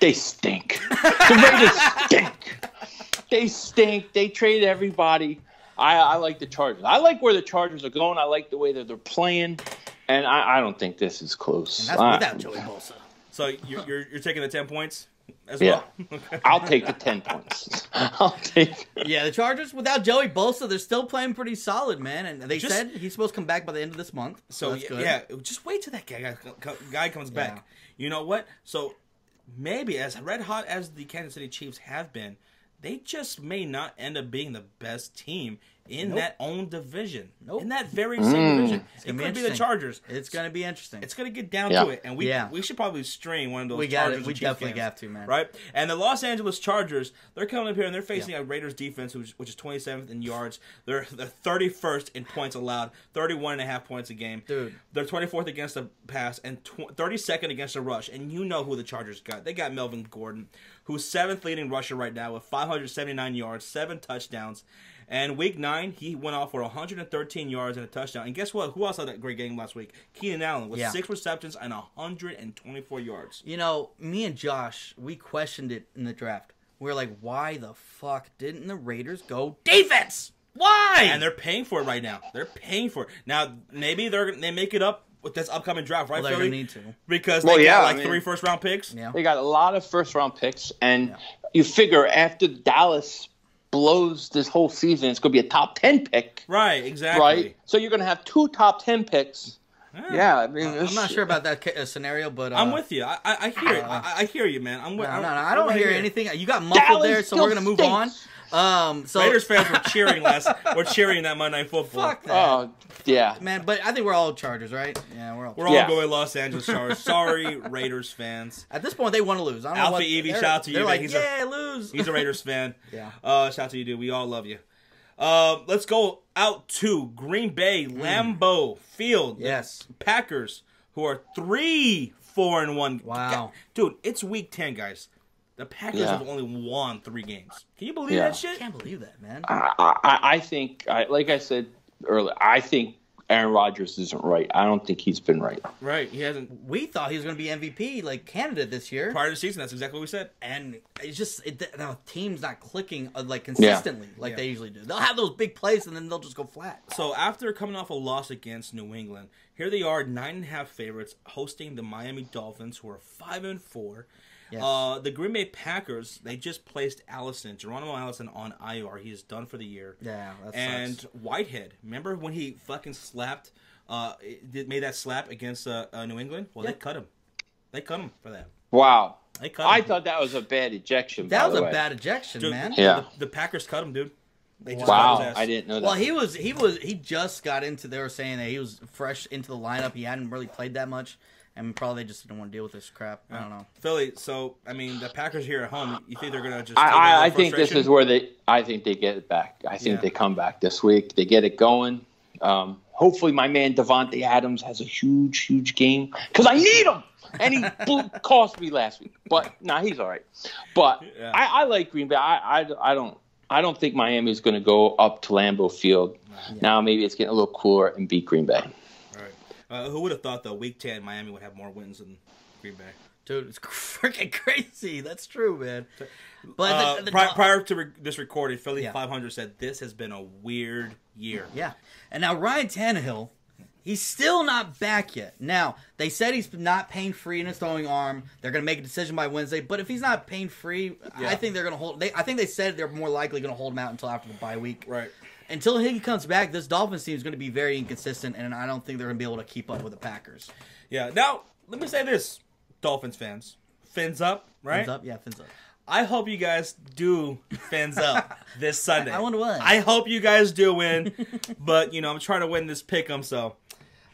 They stink. The Raiders stink. They stink. They traded everybody. I like the Chargers. I like where the Chargers are going. I like the way that they're playing. And I don't think this is close. And that's without Joey Bosa. So you're taking the 10 points as well? Okay. I'll take the 10 points. Yeah, the Chargers, without Joey Bosa, they're still playing pretty solid, man. And they said he's supposed to come back by the end of this month. So that's good. Just wait till that guy comes back. You know what? So maybe as red hot as the Kansas City Chiefs have been, they just may not end up being the best team in that own division. In that very same division. It could be the Chargers. It's going to be interesting. It's going to get down to it. And we should probably stream one of those Chargers. We definitely have to, man. Right? And the Los Angeles Chargers, they're coming up here and they're facing a Raiders defense, which is 27th in yards. They're 31st in points allowed, 31.5 points a game. Dude. They're 24th against the pass and 32nd against the rush. And you know who the Chargers got. They got Melvin Gordon, who's 7th leading rusher right now with 579 yards, 7 touchdowns. And week 9, he went off for 113 yards and a touchdown. And guess what? Who else had that great game last week? Keenan Allen with 6 receptions and 124 yards. You know, me and Josh, we questioned it in the draft. We were like, why the fuck didn't the Raiders go defense? Why? And they're paying for it right now. They're paying for it. Now, maybe they make it up with this upcoming draft, right, They're Philly? going to need to. Because they got 3 first-round picks. Yeah. They got a lot of first-round picks. And you figure after Dallas blows this whole season, it's going to be a top 10 pick. Right, exactly. Right? So you're going to have 2 top 10 picks. Yeah, I mean, I'm not sure about that scenario, but I'm with you. I hear it. I hear you, man. No, I don't hear anything. You got muffled Dallas there, so we're going to move on. So Raiders fans were cheering that Monday Night Football. Fuck that. Oh, yeah. Man, but I think we're all Chargers, right? Yeah, we're all going Los Angeles Chargers. Sorry, Raiders fans. At this point, they want to lose. I don't know Alpha Evie, shout out to you. They're like, lose. He's a Raiders fan. Yeah. Shout out to you, dude. We all love you. Let's go out to Green Bay, Lambeau Field. Yes. Packers, who are 3-4-1. Wow. Dude, it's week 10, guys. The Packers have only won 3 games. Can you believe that shit? I can't believe that, man. I think, like I said earlier, I think Aaron Rodgers isn't right. I don't think he's been right. Right, he hasn't. We thought he was going to be MVP, candidate this year. Prior to the season, that's exactly what we said. And it's just, the team's not clicking, consistently they usually do. They'll have those big plays, and then they'll just go flat. So after coming off a loss against New England, here they are, 9.5 favorites, hosting the Miami Dolphins, who are 5-4. Yes. The Green Bay Packers, they just placed Geronimo Allison on IR. He is done for the year. Yeah, that and sucks. Whitehead, remember when he fucking made that slap against New England? Well, they cut him. They cut him for that. Wow. They cut him. I thought that was a bad ejection. That was a way. bad ejection, Dude, man. Yeah. The Packers cut him, dude. They just wow, cut his ass. I didn't know that. Well, he just got into. They were saying that he was fresh into the lineup. He hadn't really played that much. And probably just didn't want to deal with this crap. I don't know. Philly, so, I mean, the Packers here at home, you think they're going to just I think this is where I think they get it back. I think they come back this week. They get it going. Hopefully my man Devontae Adams has a huge, huge game. Because I need him! And he cost me last week. But, he's all right. But I like Green Bay. I don't think Miami's going to go up to Lambeau Field. Yeah. Now maybe it's getting a little cooler and beat Green Bay. Who would have thought, though, Week 10, Miami would have more wins than Green Bay? Dude, it's freaking crazy. That's true, man. But prior to this recording, Philly.500 said this has been a weird year. Yeah. And now Ryan Tannehill, he's still not back yet. Now, they said he's not pain-free in his throwing arm. They're going to make a decision by Wednesday. But if he's not pain-free, I think they're going to hold. I think they said they're more likely going to hold him out until after the bye week. Right. Until he comes back, this Dolphins team is going to be very inconsistent, and I don't think they're going to be able to keep up with the Packers. Yeah. Now, let me say this, Dolphins fans. Fins up, right? Fins up? Yeah, fins up. I hope you guys do fins up this Sunday. I wonder what. I hope you guys do win, but, I'm trying to win this pick'em, so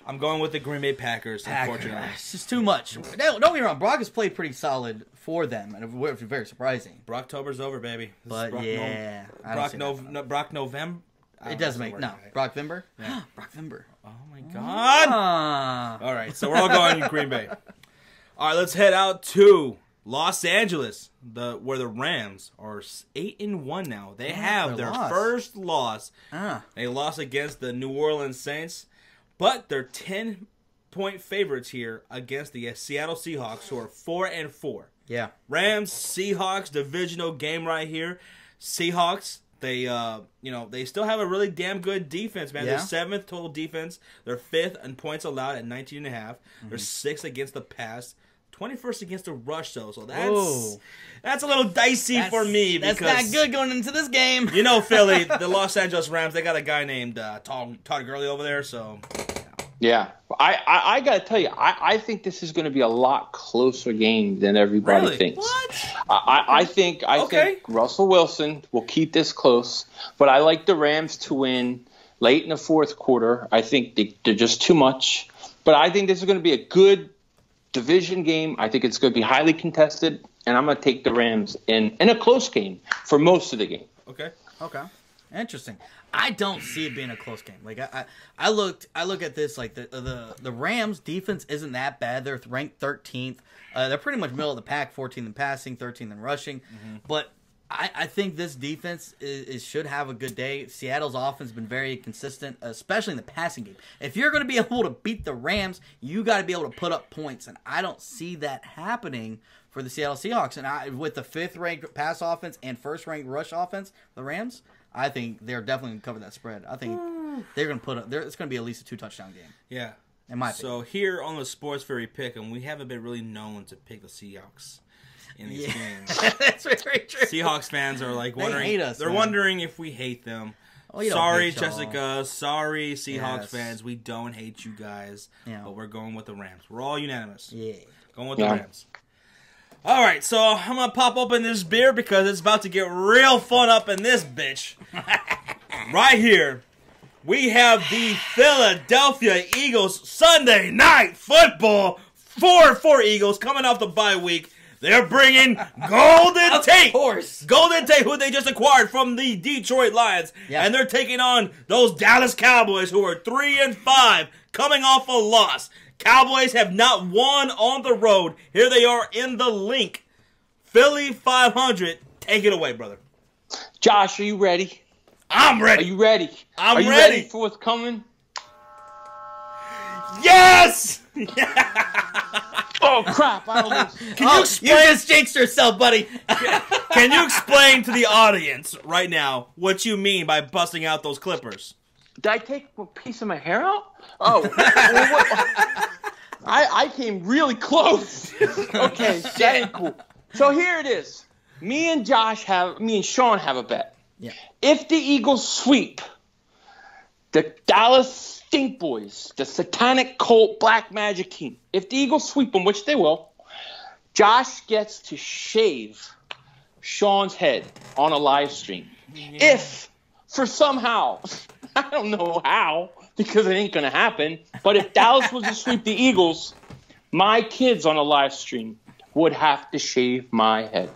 I'm going with the Green Bay Packers, unfortunately. It's just too much. Don't get me wrong, Brock has played pretty solid for them, and it's very surprising. Brocktober's over, baby. But, Brock November. It doesn't make Brock Vimber? Yeah. Brock Vimber. Oh my God. All right, so we're all going to Green Bay. All right, let's head out to Los Angeles, where the Rams are 8-1 now. They have their first loss. They lost against the New Orleans Saints, but they're 10-point favorites here against the Seattle Seahawks, who are 4-4. Yeah. Rams, Seahawks, divisional game right here. Seahawks. They, they still have a really damn good defense, man. Yeah. They're 7th total defense. They're 5th in points allowed at 19.5. They're 6th against the pass. 21st against the rush, though. So that's a little dicey for me. That's not good going into this game. Philly, the Los Angeles Rams, they got a guy named Todd Gurley over there, so Yeah. I got to tell you, I think this is going to be a lot closer game than everybody thinks. What? I think Russell Wilson will keep this close, but I like the Rams to win late in the fourth quarter. I think they're just too much. But I think this is going to be a good division game. I think it's going to be highly contested, and I'm going to take the Rams in a close game for most of the game. Okay. Interesting. I don't see it being a close game. Like I look at this like the Rams defense isn't that bad. They're ranked 13th. They're pretty much middle of the pack, 14th in passing, 13th in rushing. Mm-hmm. But I think this defense should have a good day. Seattle's offense has been very consistent, especially in the passing game. If you're going to be able to beat the Rams, you got to be able to put up points, and I don't see that happening for the Seattle Seahawks. And with the 5th-ranked pass offense and 1st-ranked rush offense, the Rams, I think they're definitely going to cover that spread. I think they're going to put up. It's going to be at least a 2-touchdown game. Yeah. In my opinion. So here on the Sports Fairy Pick, and we haven't been really known to pick the Seahawks in these games. That's very true. Seahawks fans are like wondering. They hate us. They're wondering if we hate them. Oh, you don't Sorry, hate y'all. Jessica. Sorry, Seahawks fans. We don't hate you guys. Yeah. But we're going with the Rams. We're all unanimous. Yeah. Going with the Rams. All right, so I'm going to pop open this beer because it's about to get real fun up in this bitch. Right here, we have the Philadelphia Eagles Sunday Night Football. 4-4 Eagles coming off the bye week. They're bringing Golden Tate. Of course. Golden Tate, who they just acquired from the Detroit Lions. Yeah. And they're taking on those Dallas Cowboys, who are 3-5, coming off a loss. Cowboys have not won on the road. Here they are in the link. Philly.500. Take it away, brother. Josh, are you ready? I'm ready. Are you ready? Are you ready for what's coming? Yes! Oh, crap. I almost... Can you explain? You just jinxed yourself, buddy. Can you explain to the audience right now what you mean by busting out those clippers? Did I take a piece of my hair out? Oh. I came really close. Okay, that ain't cool. So here it is. Me and Shawn have a bet. Yeah. If the Eagles sweep the Dallas Stink Boys, the satanic cult black magic team, if the Eagles sweep them, which they will, Josh gets to shave Shawn's head on a live stream. Yeah. If, for somehow, I don't know how, because it ain't going to happen, but if Dallas was to sweep the Eagles, my kids on a live stream would have to shave my head.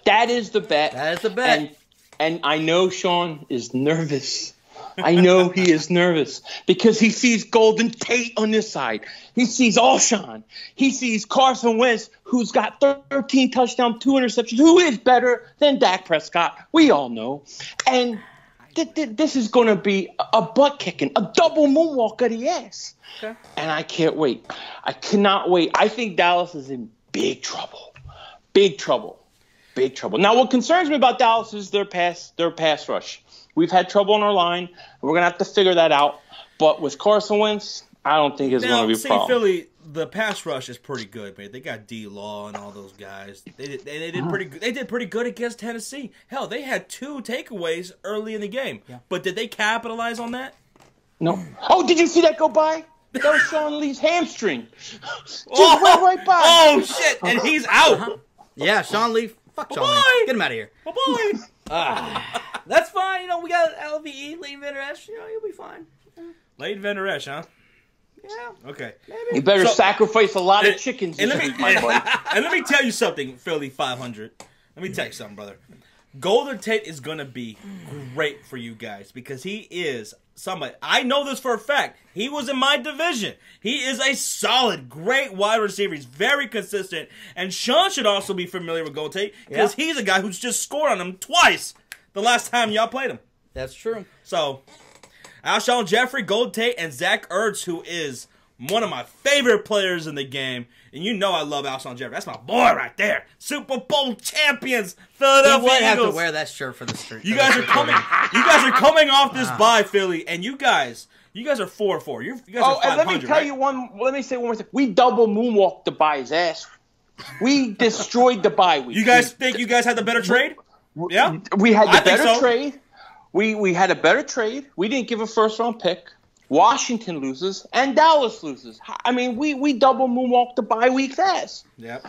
That is the bet. That is the bet. And I know Shawn is nervous. I know he is nervous because he sees Golden Tate on this side. He sees Shawn. He sees Carson Wentz, who's got 13 touchdowns, 2 interceptions, who is better than Dak Prescott. We all know. And this is going to be a butt kicking, a double moonwalk of the ass. Okay. And I can't wait. I cannot wait. I think Dallas is in big trouble. Big trouble. Big trouble. Now, what concerns me about Dallas is their pass rush. We've had trouble on our line. We're going to have to figure that out. But with Carson Wentz, I don't think it's going to be a problem. Philly, the pass rush is pretty good, man. They got D-Law and all those guys. They did pretty good. They did pretty good against Tennessee. Hell, they had 2 takeaways early in the game. Yeah. But did they capitalize on that? No. Oh, did you see that go by? That was Sean Lee's hamstring. Just went right by. Oh, shit. And he's out. Yeah, Sean Lee. Fuck Sean Lee. Get him out of here. Bye-bye. That's fine. You know, we got LVE, Leighton Vander Esch. You know, you'll be fine. Leighton Vander Esch, huh? Yeah. Okay. Maybe. You better sacrifice a lot of chickens. And let me tell you something, Philly.500. Let me tell you something, brother. Golden Tate is going to be great for you guys because he is somebody. I know this for a fact. He was in my division. He is a solid, great wide receiver. He's very consistent. And Shawn should also be familiar with Golden Tate because he's a guy who's just scored on him twice the last time y'all played him. That's true. So, Alshon Jeffrey, Golden Tate, and Zach Ertz, who is one of my favorite players in the game. And you know I love Alshon Jeffrey. That's my boy right there. Super Bowl champions, Philadelphia Eagles. You have to wear that shirt for the street. You guys are coming. You guys are coming off this bye, Philly, and you guys are 4-4. You guys are 500. And let me tell you Let me say one more thing. We double moonwalked the bye's ass. We destroyed the bye week. You guys think you guys had the better trade? Yeah, we had the better trade. We had a better trade. We didn't give a first round pick. Washington loses, and Dallas loses. I mean, we double moonwalk the bye week's ass. Yep.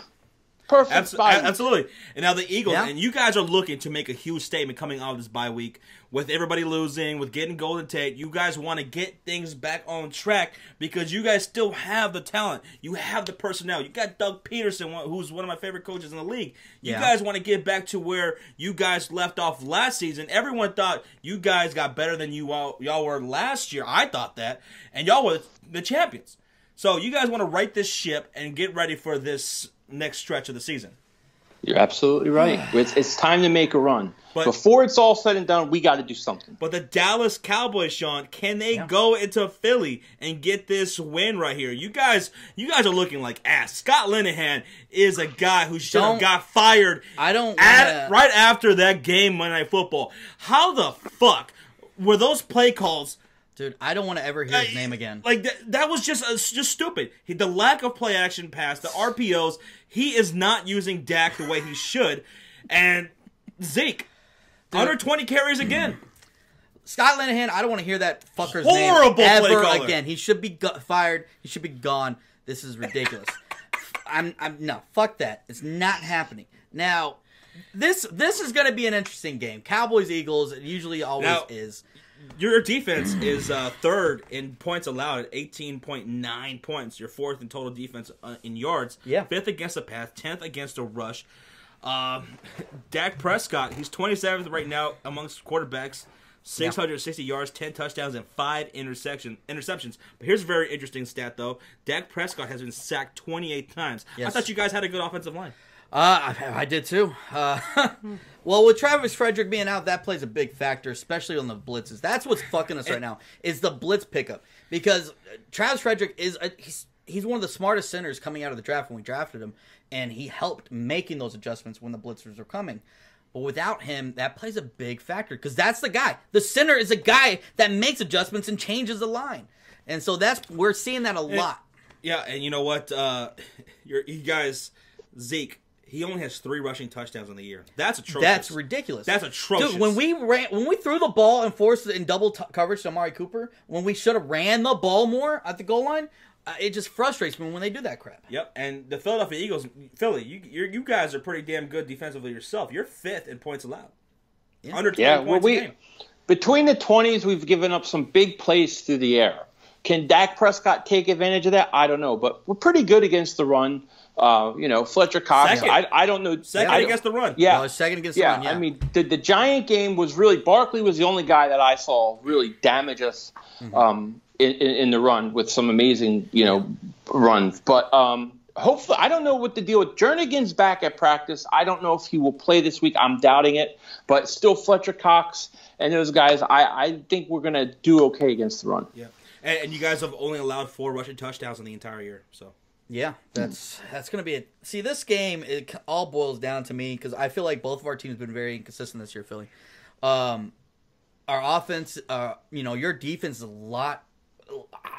Perfect bye week. Absolutely. And now the Eagles, and you guys are looking to make a huge statement coming out of this bye week with everybody losing, with getting Golden Tate. You guys want to get things back on track because you guys still have the talent. You have the personnel. You got Doug Peterson, who's one of my favorite coaches in the league. You guys want to get back to where you guys left off last season. Everyone thought you guys got better than y'all were last year. I thought that. And y'all were the champions. So you guys want to right this ship and get ready for this next stretch of the season. You're absolutely right. It's time to make a run. But before it's all said and done, we got to do something. But the Dallas Cowboys, Shawn, can they go into Philly and get this win right here? You guys are looking like ass. Scott Linehan is a guy who should have got fired right after that game Monday Night Football. How the fuck were those play calls? Dude, I don't want to ever hear his name again. Like that was just stupid. The lack of play action pass, the RPOs. He is not using Dak the way he should, and Zeke under 20 carries again. Scott Linehan, I don't want to hear that fucker's Horrible name play ever caller. again. He should be fired. He should be gone. This is ridiculous. No, fuck that. It's not happening. Now, this is going to be an interesting game. Cowboys Eagles, it usually always is. Your defense is third in points allowed at 18.9 points. You're fourth in total defense in yards. Yeah. Fifth against the pass. 10th against the rush. Dak Prescott, he's 27th right now amongst quarterbacks. 660 yards, 10 touchdowns, and 5 interceptions. But here's a very interesting stat, though. Dak Prescott has been sacked 28 times. Yes. I thought you guys had a good offensive line. I did too. Well, with Travis Frederick being out, that plays a big factor, especially on the blitzes. That's what's fucking us right now, is the blitz pickup. Because Travis Frederick he's one of the smartest centers coming out of the draft when we drafted him, and he helped making those adjustments when the blitzers were coming. But without him, that plays a big factor, because that's the guy. The center is a guy that makes adjustments and changes the line. And so we're seeing that a lot. Yeah, and you know what? You guys, Zeke, he only has 3 rushing touchdowns in the year. That's atrocious. That's ridiculous. That's atrocious. Dude, when we threw the ball and forced it in double coverage to Amari Cooper, when we should have ran the ball more at the goal line, it just frustrates me when they do that crap. Yep, and the Philadelphia Eagles, Philly, you guys are pretty damn good defensively yourself. You're 5th in points allowed. Yeah. Under 20 points a game. Between the 20s, we've given up some big plays through the air. Can Dak Prescott take advantage of that? I don't know, but we're pretty good against the run. Fletcher Cox. I don't know. Second against the run. Yeah, second against the run. Yeah, I mean, the Giant game was really Barkley was the only guy that I saw really damage us in the run with some amazing runs. But hopefully, I don't know what the deal with Jernigan's back at practice. I don't know if he will play this week. I'm doubting it, but still Fletcher Cox and those guys. I think we're gonna do okay against the run. Yeah, and you guys have only allowed 4 rushing touchdowns in the entire year. So. Yeah, that's going to be it. See, this game, it all boils down to me, because I feel like both of our teams have been very inconsistent this year, Philly. Our offense, your defense is a lot.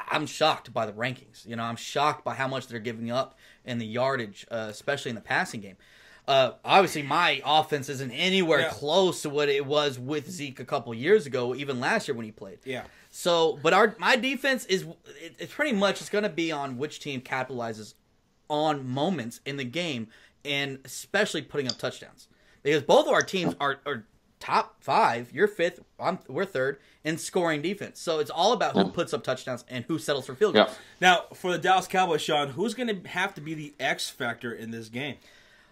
I'm shocked by the rankings. I'm shocked by how much they're giving up in the yardage, especially in the passing game. Obviously, my offense isn't anywhere close to what it was with Zeke a couple years ago, even last year when he played. Yeah. So, but my defense it's pretty much it's going to be on which team capitalizes on moments in the game, and especially putting up touchdowns, because both of our teams are top 5. You're 5th, we're 3rd in scoring defense. So it's all about who puts up touchdowns and who settles for field goals. Yeah. Now, for the Dallas Cowboys, Shawn, who's going to have to be the X factor in this game?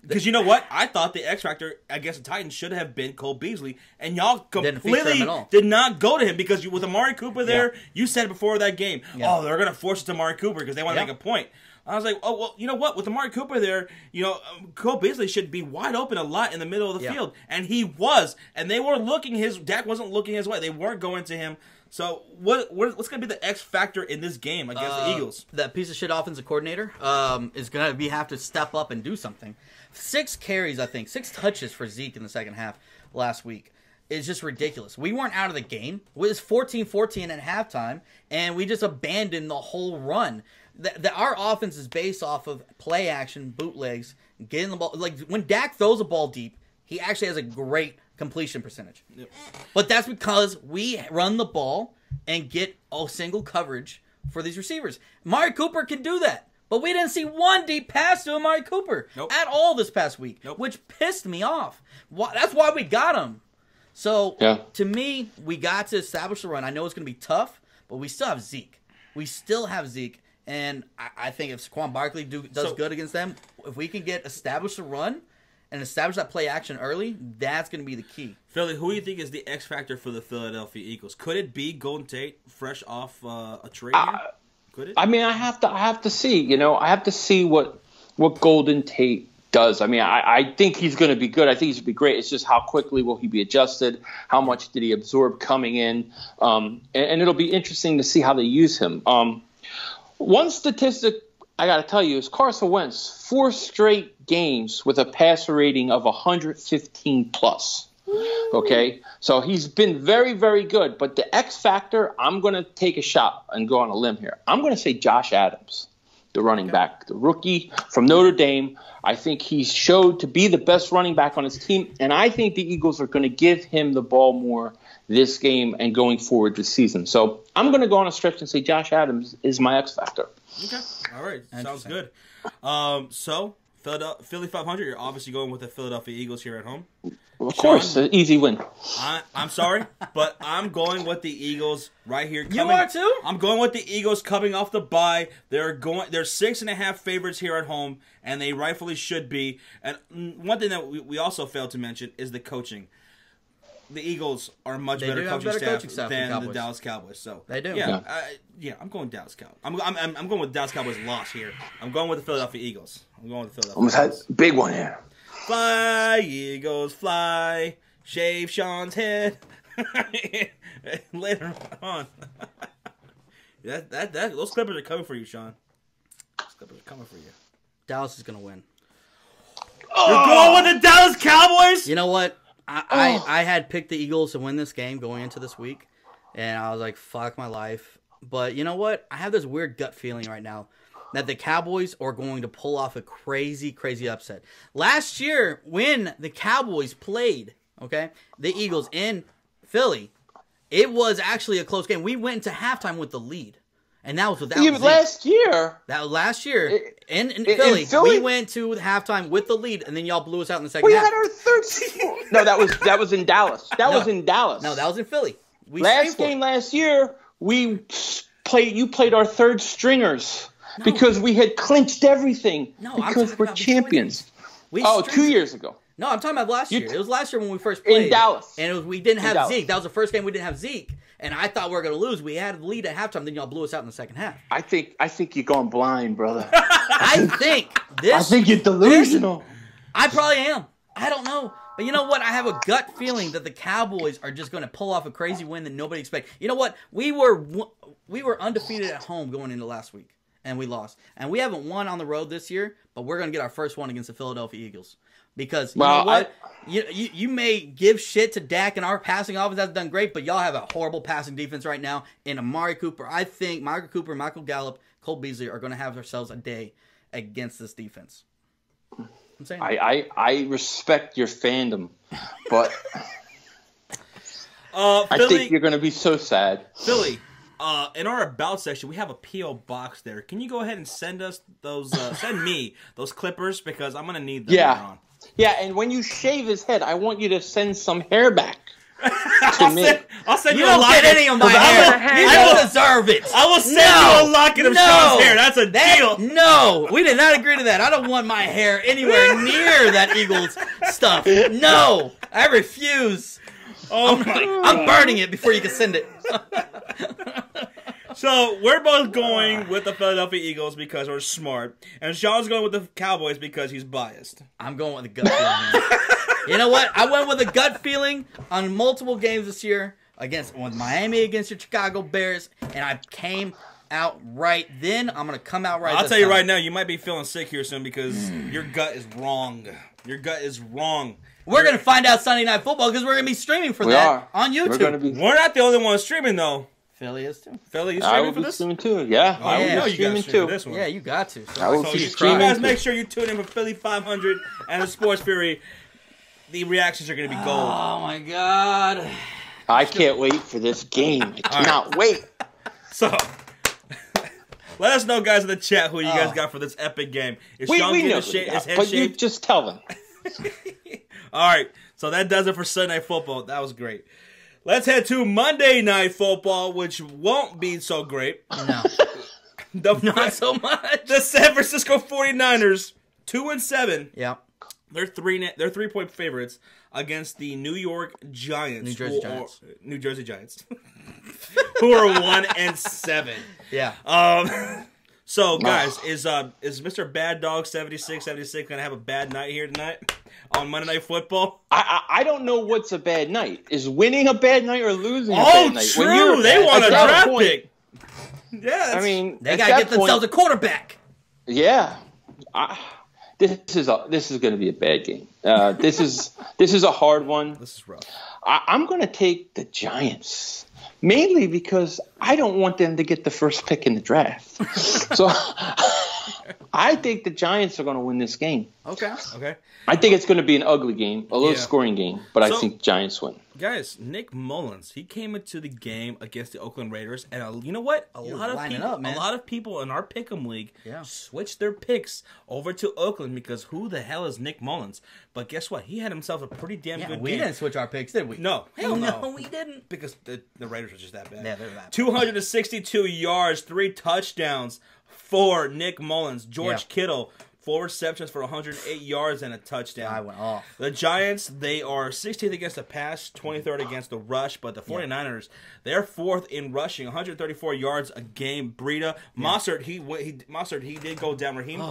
Because you know what? I thought the X factor against the Titans should have been Cole Beasley, and y'all completely did not go to him, because with Amari Cooper there, you said before that game, they're going to force it to Amari Cooper because they want to make a point. I was like, oh, well, you know what? With Amari Cooper there, Cole Beasley should be wide open a lot in the middle of the field, and he was. And they were Dak wasn't looking his way. They weren't going to him. So what's going to be the X factor in this game against the Eagles? That piece of shit offensive coordinator is going to have to step up and do something. 6 carries, I think. 6 touches for Zeke in the second half last week. It's just ridiculous. We weren't out of the game. It was 14-14 at halftime, and we just abandoned the whole run. Our offense is based off of play action, bootlegs, getting the ball. Like, when Dak throws a ball deep, he actually has a great completion percentage. Yep. But that's because we run the ball and get a single coverage for these receivers. Amari Cooper can do that. But we didn't see one deep pass to Amari Cooper at all this past week, which pissed me off. That's why we got him. So, to me, we got to establish the run. I know it's going to be tough, but we still have Zeke. And I think if Saquon Barkley does good against them, if we can establish the run and establish that play action early, that's going to be the key. Philly, who do you think is the X factor for the Philadelphia Eagles? Could it be Golden Tate, fresh off a trade here? Could it? I mean, I have to see. I have to see what Golden Tate does. I mean, I think he's going to be good. I think he's going to be great. It's just how quickly will he be adjusted? How much did he absorb coming in? And it'll be interesting to see how they use him. One statistic I got to tell you is Carson Wentz, 4 straight games with a passer rating of 115 plus. Okay, so he's been very, very good. But the X factor, I'm going to take a shot and go on a limb here. I'm going to say Josh Adams, the running back, the rookie from Notre Dame. I think he showed to be the best running back on his team, and I think the Eagles are going to give him the ball more this game and going forward this season. So I'm going to go on a stretch and say Josh Adams is my X factor. Okay, all right, sounds good. So Philly.500, you're obviously going with the Philadelphia Eagles here at home. Of course, an easy win. I'm sorry, but I'm going with the Eagles right here. You are too? I'm going with the Eagles coming off the bye. They're 6.5 favorites here at home, and they rightfully should be. And one thing that we also failed to mention is the coaching. The Eagles are a much better coaching staff than the Dallas Cowboys. So they do. Yeah, I'm going Dallas Cowboys. I'm going with Dallas Cowboys loss here. I'm going with the Philadelphia Eagles. Almost had a big one here. Fly, Eagles, fly. Shave Shawn's head. Later on. Those Clippers are coming for you, Shawn. Those Clippers are coming for you. Dallas is going to win. You're going with the Dallas Cowboys? You know what? I had picked the Eagles to win this game going into this week, and I was like, fuck my life. But you know what? I have this weird gut feeling right now that the Cowboys are going to pull off a crazy, crazy upset. Last year, when the Cowboys played, the Eagles in Philly, it was actually a close game. We went into halftime with the lead, and that was without Zeke. Last year. That was last year in Philly. We went to halftime with the lead, and then y'all blew us out in the second half. We had our third. No, that was in Dallas. That was in Dallas. No, that was in Philly. Last game last year, you played our third stringers. No. Because we had clinched everything. No, because we're champions. 2 years ago. No, I'm talking about last year. It was last year when we first played. In Dallas. And we didn't have Zeke. That was the first game we didn't have Zeke. And I thought we were going to lose. We had the lead at halftime. Then y'all blew us out in the second half. I think you're going blind, brother. I think you're delusional. I probably am. I don't know. But you know what? I have a gut feeling that the Cowboys are just going to pull off a crazy win that nobody expected. You know what? We were undefeated at home going into last week. And we lost. And we haven't won on the road this year, but we're going to get our first one against the Philadelphia Eagles. Because, you know what? You may give shit to Dak, and our passing offense has done great, but y'all have a horrible passing defense right now. And Amari Cooper, I think Amari Cooper, Michael Gallup, Cole Beasley are going to have ourselves a day against this defense. I'm saying I respect your fandom, but Philly, I think you're going to be so sad. Philly. In our About section, we have a P.O. box there. Can you go ahead and send us those, send me those clippers, because I'm going to need them later on. Yeah, and when you shave his head, I want you to send some hair back to me. I'll send you a locket. You don't get any of my hair. You don't deserve it. I will send you a locket of Shawn's hair. That's a deal. No, we did not agree to that. I don't want my hair anywhere near that Eagles stuff. No, I refuse. I'm burning it before you can send it. So we're both going with the Philadelphia Eagles because we're smart, and Shawn's going with the Cowboys because he's biased. I'm going with a gut feeling. You know what? I went with a gut feeling on multiple games this year with Miami against your Chicago Bears, and I came out right then. I'm going to come out right. I'll tell you right now, you might be feeling sick here soon because your gut is wrong. Your gut is wrong. We're going to find out Sunday Night Football because we're going to be streaming for that on YouTube. We're not the only ones streaming, though. Philly is too. Philly, you streaming for this? Streaming too. Yeah, I will be streaming too. This one. Yeah, you got to. So you guys make sure you tune in for Philly.500 and the Sports Fury. The reactions are going to be gold. Oh my God! I can't wait for this game. I cannot wait. So, let us know, guys, in the chat who you guys got for this epic game. Is Shawn getting his head but shaved? you just tell them. All right, so that does it for Sunday Night Football. That was great. Let's head to Monday Night Football, which won't be so great. No. Not so much. The San Francisco 49ers, 2-7. Yeah. They're 3-point favorites against the New York Giants. New Jersey Giants. New Jersey Giants. Who are 1-7. Yeah. So, guys, is Mr. Bad Dog 76 going to have a bad night here tonight on Monday Night Football? I don't know what's a bad night. Is winning a bad night or losing a bad night? Oh, true. They want a draft pick. Yeah, I mean, they got to get themselves a quarterback. Yeah. This is going to be a bad game. This is a hard one. This is rough. I'm going to take the Giants, mainly because I don't want them to get the first pick in the draft. So I think the Giants are going to win this game. Okay. I think it's going to be an ugly game, a low scoring game, but I think Giants win. Guys, Nick Mullins, he came into the game against the Oakland Raiders, and you know what? A lot of people in our Pick'em League switched their picks over to Oakland because who the hell is Nick Mullins? But guess what? He had himself a pretty damn good game. We didn't switch our picks, did we? No. Hell no. We didn't. Because the Raiders are just that bad. Yeah, they're that bad. 262 yards, 3 touchdowns for Nick Mullins. George Kittle, 4 receptions for 108 yards and a touchdown. I went off. The Giants, they are 16th against the pass, 23rd against the rush, but the 49ers, they're 4th in rushing, 134 yards a game. Breida, Mossert, he did go down. Raheem,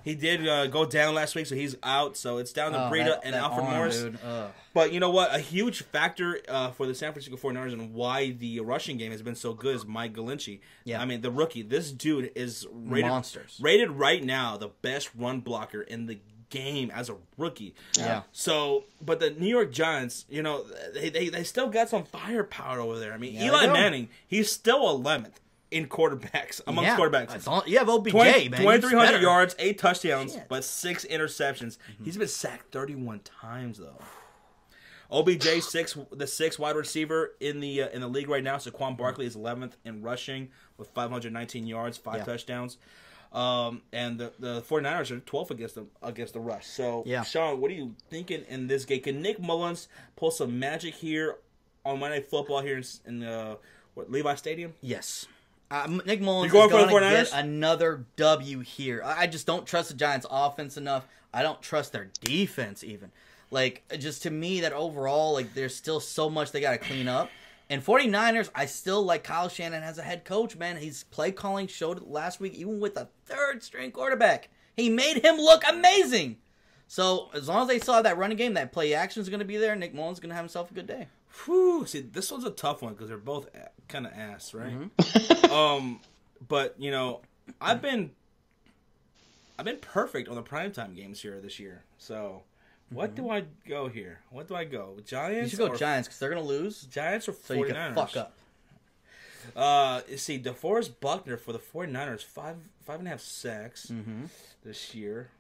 he did go down last week, so he's out. So it's down to Breida and Alfred Morris. But you know what? A huge factor for the San Francisco 49ers and why the rushing game has been so good is Mike Glinchey. Yeah. I mean, the rookie. This dude is monsters. Rated right now the best run blocker in the game as a rookie. Yeah. So, but the New York Giants, you know, they still got some firepower over there. I mean, Eli Manning, he's still 11th in quarterbacks, amongst quarterbacks. You have OBJ, man. 2,300 yards, 8 touchdowns, but 6 interceptions. He's been sacked 31 times, though. OBJ, the sixth wide receiver in the league right now. Saquon Barkley is 11th in rushing with 519 yards, 5 touchdowns. And the 49ers are 12th against the rush. So, Shawn, what are you thinking in this game? Can Nick Mullins pull some magic here on Monday Night Football here in Levi Stadium? Yes. Nick Mullins is going to get another W here. I just don't trust the Giants' offense enough. I don't trust their defense even. Like, just to me, that overall, like, there's still so much they got to clean up. And 49ers, I still like Kyle Shanahan as a head coach, man. His play calling showed it last week, even with a third-string quarterback. He made him look amazing. So, as long as they saw that running game, that play action is going to be there, Nick Mullins is going to have himself a good day. Whew. See, this one's a tough one because they're both kind of ass, right? But, you know, I've been perfect on the primetime games here this year, so... What do I go here? What do I go? Giants? You should go Giants because they're going to lose. Giants or 49ers? So you can fuck up. See, DeForest Buckner for the 49ers, 5.5 sacks this year.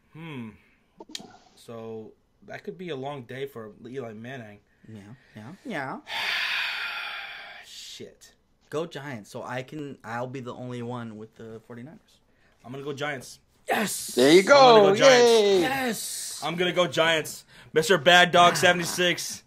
So that could be a long day for Eli Manning. Yeah. Shit. Go Giants so I'll be the only one with the 49ers. I'm going to go Giants. Yes! There you go. Yay! Yes! I'm going to go Giants. Mr. Bad Dog 76.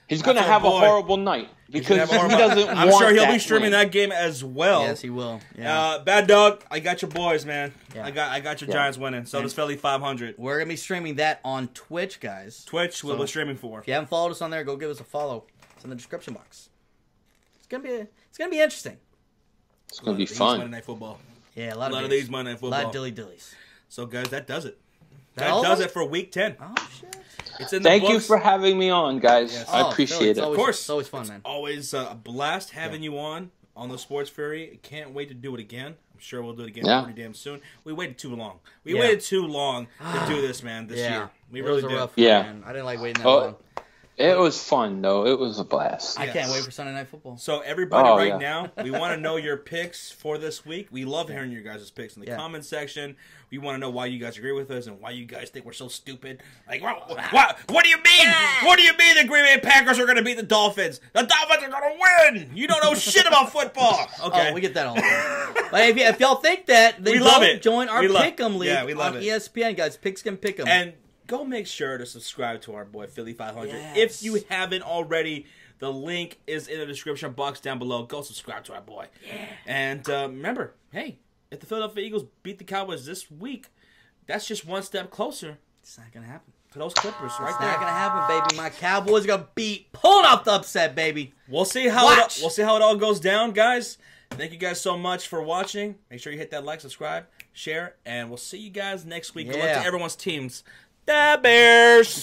He's going to have a horrible night because he doesn't I'm want sure he'll that be streaming win. that game as well. Yes, he will. Yeah. Bad Dog, I got your boys, man. Yeah. I got your Giants winning. So does Philly.500. We're going to be streaming that on Twitch, guys. We'll be streaming for. If you haven't followed us on there, go give us a follow. It's in the description box. It's gonna be interesting. It's going to be fun. Monday Night Football. Yeah, a lot of these Monday Night Football. A lot of dillies. So, guys, that does it. That does it for Week 10. Oh, shit. It's in the Thank books. you for having me on, guys. Yes. I appreciate it. Of course. It's always fun, man. Always a blast having you on the Sports Fury. Can't wait to do it again. I'm sure we'll do it again pretty damn soon. We waited too long. We waited too long to do this, man, this year. We really did. Rough one, man. I didn't like waiting that long. It was fun, though. It was a blast. I can't wait for Sunday Night Football. So everybody now, we want to know your picks for this week. We love hearing your guys' picks in the comment section. We want to know why you guys agree with us and why you guys think we're so stupid. Like, what do you mean? Yeah. What do you mean the Green Bay Packers are going to beat the Dolphins? The Dolphins are going to win. You don't know shit about football. Okay. Oh, we get that all the time. But if y'all think that, then join our Pick'em League on ESPN, guys. Picks can pick 'em. And go make sure to subscribe to our boy Philly.500. If you haven't already, the link is in the description box down below. Go subscribe to our boy. Yeah. And remember, hey, if the Philadelphia Eagles beat the Cowboys this week, that's just one step closer. It's not going to happen. For those Clippers, right there. It's not going to happen, baby. My Cowboys are going to pulling off the upset, baby. We'll see how it all goes down, guys. Thank you guys so much for watching. Make sure you hit that like, subscribe, share, and we'll see you guys next week. Good luck to everyone's teams. The Bears.